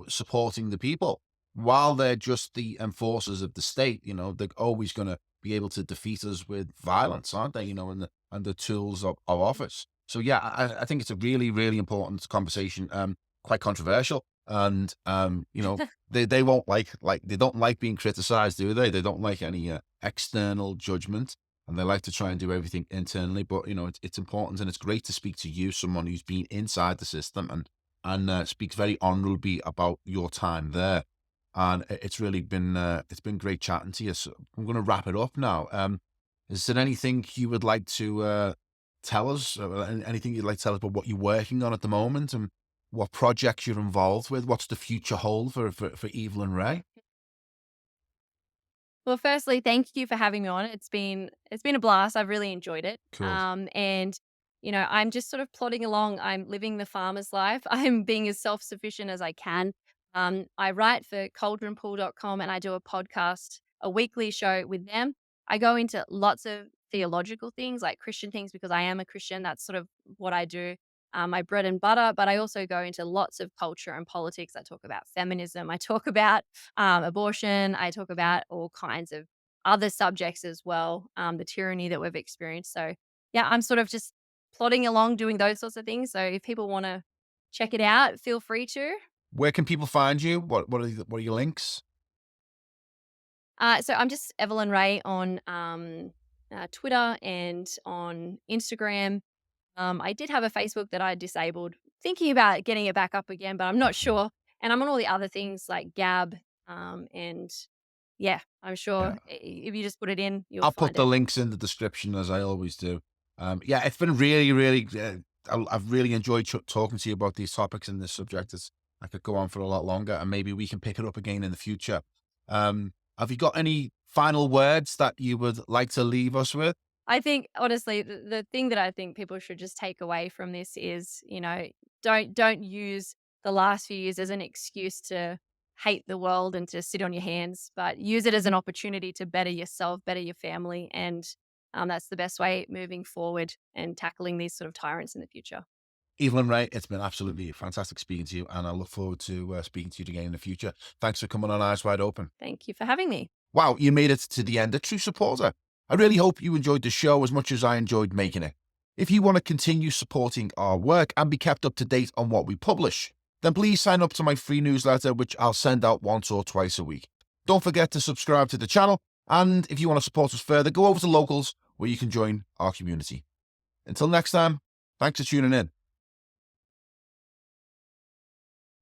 supporting the people. While they're just the enforcers of the state, they're always going to be able to defeat us with violence, aren't they? And the tools of office. So yeah, I think it's a really, really important conversation. Quite controversial, and they won't like they don't like being criticized, do they? They don't like any external judgment, and they like to try and do everything internally. But it's important, and it's great to speak to you, someone who's been inside the system and speaks very honourably about your time there. And it's been great chatting to you. So I'm going to wrap it up now. Is there anything you would like to tell us? Anything you'd like to tell us about what you're working on at the moment and what projects you're involved with? What's the future hold for Evelyn Rae? Well, firstly, thank you for having me on. It's been a blast. I've really enjoyed it. Cool. And I'm just sort of plodding along. I'm living the farmer's life. I'm being as self-sufficient as I can. I write for cauldronpool.com and I do a podcast, a weekly show with them. I go into lots of theological things like Christian things because I am a Christian. That's sort of what I do. My bread and butter, but I also go into lots of culture and politics. I talk about feminism. I talk about abortion. I talk about all kinds of other subjects as well, the tyranny that we've experienced. So, yeah, I'm sort of just plodding along doing those sorts of things. So, if people want to check it out, feel free to. Where can people find you? What are your links? So, I'm just Evelyn Rae on Twitter and on Instagram. I did have a Facebook that I disabled, thinking about getting it back up again, but I'm not sure. And I'm on all the other things like Gab, and yeah, I'm sure Yeah. if you just put it in, you'll I'll put find the it. links in the description as I always do. Yeah, it's been really, really. I've really enjoyed talking to you about these topics and this subject. I could go on for a lot longer, and maybe we can pick it up again in the future. Have you got any final words that you would like to leave us with? I think honestly, the thing that I think people should just take away from this is, don't use the last few years as an excuse to hate the world and to sit on your hands, but use it as an opportunity to better yourself, better your family, and that's the best way moving forward and tackling these sort of tyrants in the future. Evelyn Rae, it's been absolutely fantastic speaking to you, and I look forward to speaking to you again in the future. Thanks for coming on Eyes Wide Open. Thank you for having me. Wow, you made it to the end, a true supporter. I really hope you enjoyed the show as much as I enjoyed making it. If you want to continue supporting our work and be kept up to date on what we publish, then please sign up to my free newsletter, which I'll send out once or twice a week. Don't forget to subscribe to the channel, and if you want to support us further, go over to Locals, where you can join our community. Until next time, thanks for tuning in.